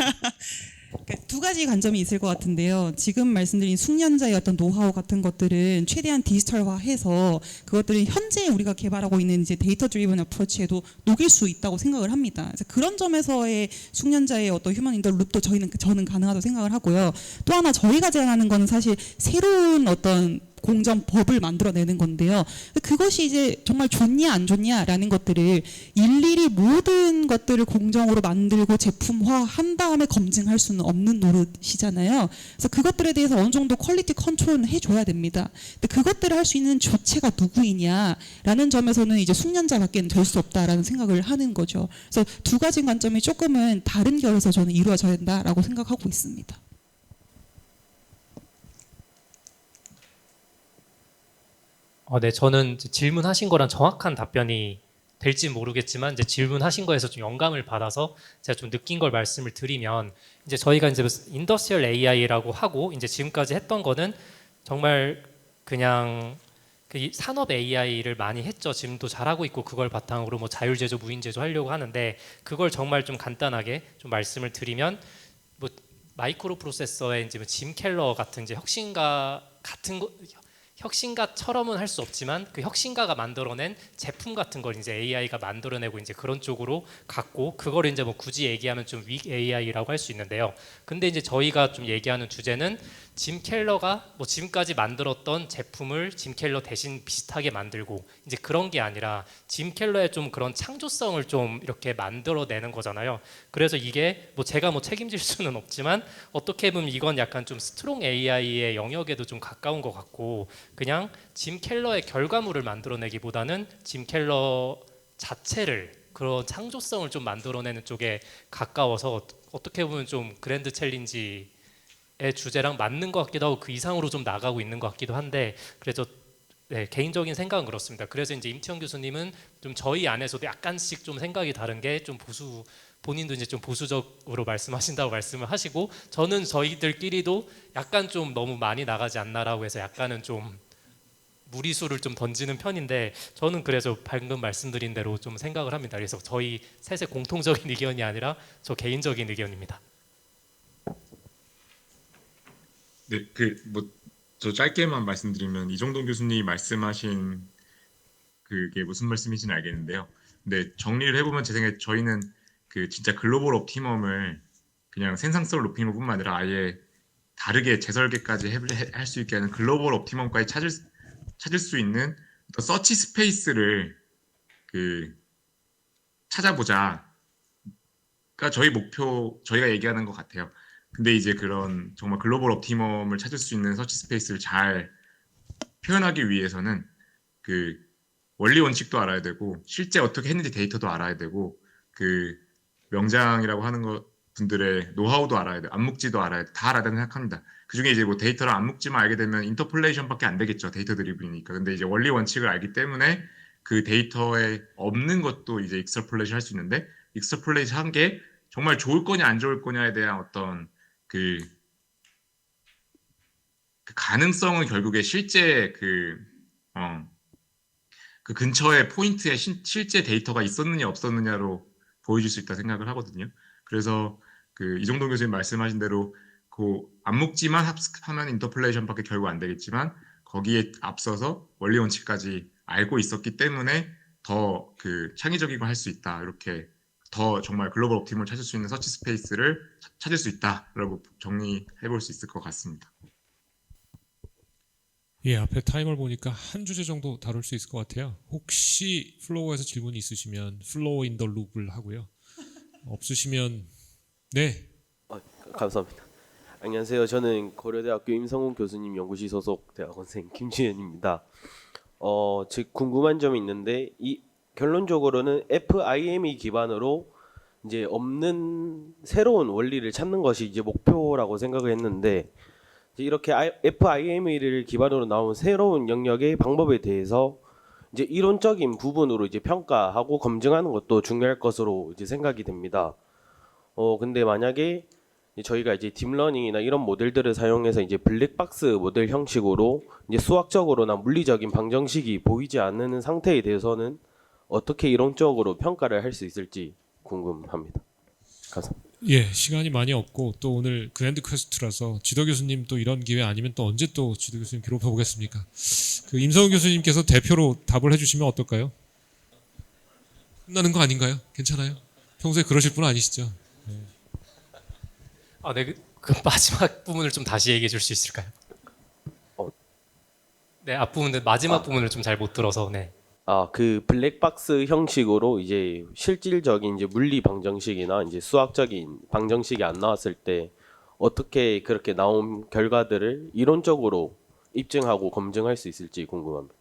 그러니까 두 가지 관점이 있을 것 같은데요. 지금 말씀드린 숙련자의 어떤 노하우 같은 것들은 최대한 디지털화해서 그것들을 현재 우리가 개발하고 있는 이제 데이터 드리븐 어프로치에도 녹일 수 있다고 생각을 합니다. 그래서 그런 점에서의 숙련자의 어떤 휴먼 인더 룹도 저는 가능하다고 생각을 하고요. 또 하나 저희가 제안하는 거는 사실 새로운 어떤 공정법을 만들어내는 건데요. 그것이 이제 정말 좋냐 안 좋냐라는 것들을 일일이 모든 것들을 공정으로 만들고 제품화한 다음에 검증할 수는 없는 노릇이잖아요. 그래서 그것들에 대해서 어느 정도 퀄리티 컨트롤은 해줘야 됩니다. 근데 그것들을 할 수 있는 주체가 누구이냐라는 점에서는 이제 숙련자밖에 될 수 없다라는 생각을 하는 거죠. 그래서 두 가지 관점이 조금은 다른 결에서 저는 이루어져야 된다라고 생각하고 있습니다. 네, 저는 이제 질문하신 거랑 정확한 답변이 될지 모르겠지만 이제 질문하신 거에서 좀 영감을 받아서 제가 좀 느낀 걸 말씀을 드리면 이제 저희가 이제 인더스트리얼 AI라고 하고 이제 지금까지 했던 거는 정말 그냥 그 산업 AI를 많이 했죠. 지금도 잘하고 있고 그걸 바탕으로 뭐 자율제조, 무인제조 하려고 하는데 그걸 정말 좀 간단하게 좀 말씀을 드리면 뭐 마이크로 프로세서의 이제 짐 켈러 같은 이제 혁신가 같은 거. 혁신가처럼은 할 수 없지만 그 혁신가가 만들어낸 제품 같은 걸 이제 AI가 만들어내고 이제 그런 쪽으로 갔고 그걸 이제 뭐 굳이 얘기하면 좀 윅 AI라고 할 수 있는데요. 근데 이제 저희가 좀 얘기하는 주제는 짐 켈러가 뭐 지금까지 만들었던 제품을 짐 켈러 대신 비슷하게 만들고 이제 그런 게 아니라 짐 켈러의 좀 그런 창조성을 좀 이렇게 만들어내는 거잖아요. 그래서 이게 뭐 제가 뭐 책임질 수는 없지만 어떻게 보면 이건 약간 좀 스트롱 AI의 영역에도 좀 가까운 것 같고 그냥 짐 켈러의 결과물을 만들어내기보다는 짐 켈러 자체를 그런 창조성을 좀 만들어내는 쪽에 가까워서 어떻게 보면 좀 그랜드 챌린지의 주제랑 맞는 것 같기도 하고 그 이상으로 좀 나가고 있는 것 같기도 한데 그래서 네, 개인적인 생각은 그렇습니다. 그래서 이제 임치영 교수님은 좀 저희 안에서도 약간씩 좀 생각이 다른 게 좀 보수 본인도 이제 좀 보수적으로 말씀하신다고 말씀을 하시고 저는 저희들끼리도 약간 좀 너무 많이 나가지 않나라고 해서 약간은 좀 무리수를 좀 던지는 편인데 저는 그래서 방금 말씀드린 대로 좀 생각을 합니다. 그래서 저희 셋의 공통적인 의견이 아니라 저 개인적인 의견입니다. 네, 저 짧게만 말씀드리면 이정동 교수님이 말씀하신 그게 무슨 말씀인지는 알겠는데요. 근데 정리를 해보면 제 생각에 저희는 그 진짜 글로벌 옵티멈을 그냥 생산성을 높이는 것뿐만 아니라 아예 다르게 재설계까지 할 수 있게 하는 글로벌 옵티멈까지 찾을 수 있는 어떤 서치 스페이스를 그 찾아보자가 저희 목표, 저희가 얘기하는 것 같아요. 근데 이제 그런 정말 글로벌 옵티멈을 찾을 수 있는 서치 스페이스를 잘 표현하기 위해서는 그 원리 원칙도 알아야 되고 실제 어떻게 했는지 데이터도 알아야 되고 그 명장이라고 하는 것 분들의 노하우도 알아야 돼, 암묵지도 알아야 돼, 다 알아야 된다고 생각합니다. 그 중에 이제 뭐 데이터를 암묵지만 알게 되면 인터폴레이션밖에 안 되겠죠. 데이터 드리블이니까. 근데 이제 원리 원칙을 알기 때문에 그 데이터에 없는 것도 이제 익스트라폴레이션 할 수 있는데 익스트라폴레이션 한 게 정말 좋을 거냐 안 좋을 거냐에 대한 어떤 그 가능성은 결국에 실제 그 근처에 포인트에 실제 데이터가 있었느냐 없었느냐로 보여줄 수 있다 생각을 하거든요. 그래서 그 이정동 교수님 말씀하신 대로 그 암묵지만 합숙하면 인터폴레이션밖에 결국 안 되겠지만 거기에 앞서서 원리 원칙까지 알고 있었기 때문에 더 그 창의적이고 할 수 있다. 이렇게 더 정말 글로벌 옵티멈을 찾을 수 있는 서치 스페이스를 찾을 수 있다라고 정리해 볼 수 있을 것 같습니다. 예, 앞에 타이머를 보니까 한 주제 정도 다룰 수 있을 것 같아요. 혹시 플로어에서 질문이 있으시면 플로어 인 더 룹을 하고요. 없으시면 네. 감사합니다. 안녕하세요. 저는 고려대학교 임성훈 교수님 연구실 소속 대학원생 김지현입니다. 즉 궁금한 점이 있는데 이 결론적으로는 FIME 기반으로 이제 없는 새로운 원리를 찾는 것이 이제 목표라고 생각을 했는데 이제 이렇게 FIME를 기반으로 나온 새로운 영역의 방법에 대해서 이제 이론적인 부분으로 이제 평가하고 검증하는 것도 중요할 것으로 이제 생각이 됩니다. 근데 만약에 저희가 이제 딥러닝이나 이런 모델들을 사용해서 이제 블랙박스 모델 형식으로 이제 수학적으로나 물리적인 방정식이 보이지 않는 상태에 대해서는 어떻게 이론적으로 평가를 할 수 있을지 궁금합니다. 감사합니다. 예, 시간이 많이 없고 또 오늘 그랜드 퀘스트라서 지도 교수님 또 이런 기회 아니면 또 언제 또 지도 교수님 괴롭혀 보겠습니까? 그 임성훈 교수님께서 대표로 답을 해주시면 어떨까요? 끝나는 거 아닌가요? 괜찮아요? 평소에 그러실 분 아니시죠? 네, 그 마지막 부분을 좀 다시 얘기해 줄 수 있을까요? 네, 앞부분 마지막 부분을 좀 잘 못 들어서 네. 그 블랙박스 형식으로 이제 실질적인 이제 물리 방정식이나 이제 수학적인 방정식이 안 나왔을 때 어떻게 그렇게 나온 결과들을 이론적으로 입증하고 검증할 수 있을지 궁금합니다.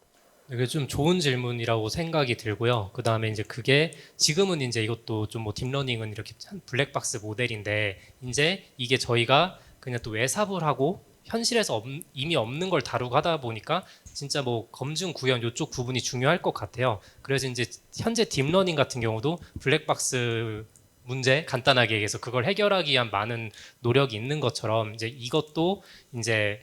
이게 좀 좋은 질문이라고 생각이 들고요. 그 다음에 이제 그게 지금은 이제 이것도 좀 뭐 딥러닝은 이렇게 블랙박스 모델인데 이제 이게 저희가 그냥 또 외삽을 하고 현실에서 이미 없는 걸 다루고 하다 보니까 진짜 뭐 검증 구현 이쪽 부분이 중요할 것 같아요. 그래서 이제 현재 딥러닝 같은 경우도 블랙박스 문제 간단하게 얘기해서 그걸 해결하기 위한 많은 노력이 있는 것처럼 이제 이것도 이제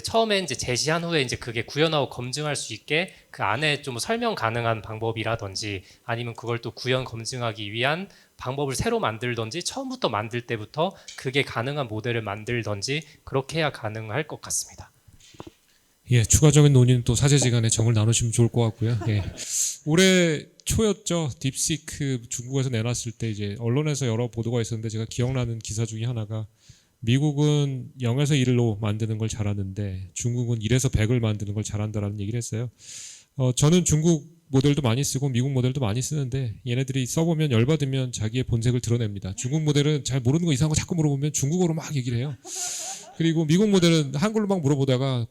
처음에 이제 제시한 후에 이제 그게 구현하고 검증할 수 있게 그 안에 좀 설명 가능한 방법이라든지 아니면 그걸 또 구현 검증하기 위한 방법을 새로 만들든지 처음부터 만들 때부터 그게 가능한 모델을 만들든지 그렇게 해야 가능할 것 같습니다. 예, 추가적인 논의는 또 사제지간에 정을 나누시면 좋을 것 같고요. 예. 올해 초였죠. 딥시크 중국에서 내놨을 때 이제 언론에서 여러 보도가 있었는데 제가 기억나는 기사 중에 하나가 미국은 0에서 1로 만드는 걸 잘하는데 중국은 1에서 100을 만드는 걸 잘한다라는 얘기를 했어요. 저는 중국 모델도 많이 쓰고 미국 모델도 많이 쓰는데 얘네들이 써보면 열받으면 자기의 본색을 드러냅니다. 중국 모델은 잘 모르는 거 이상한 거 자꾸 물어보면 중국어로 막 얘기를 해요. 그리고 미국 모델은 한글로 막 물어보다가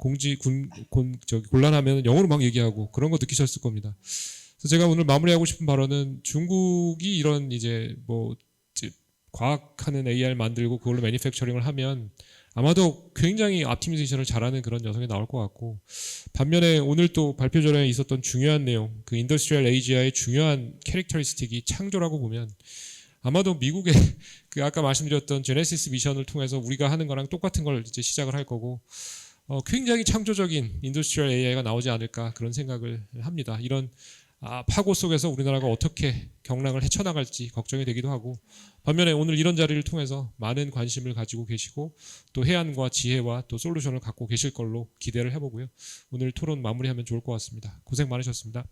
곤란하면 영어로 막 얘기하고 그런 거 느끼셨을 겁니다. 그래서 제가 오늘 마무리하고 싶은 발언은 중국이 이런 이제 과학하는 AR 만들고 그걸로 매니팩처링을 하면 아마도 굉장히 optimization을 잘하는 그런 녀석이 나올 것 같고, 반면에 오늘 또 발표 전에 있었던 중요한 내용, 그 인더스트리얼 AGI의 중요한 캐릭터리스틱이 창조라고 보면 아마도 미국의 그 아까 말씀드렸던 제네시스 미션을 통해서 우리가 하는 거랑 똑같은 걸 이제 시작을 할 거고, 굉장히 창조적인 인더스트리얼 AI가 나오지 않을까 그런 생각을 합니다. 이런 파고 속에서 우리나라가 어떻게 경랑을 헤쳐나갈지 걱정이 되기도 하고, 반면에 오늘 이런 자리를 통해서 많은 관심을 가지고 계시고 또 해안과 지혜와 또 솔루션을 갖고 계실 걸로 기대를 해보고요. 오늘 토론 마무리하면 좋을 것 같습니다. 고생 많으셨습니다.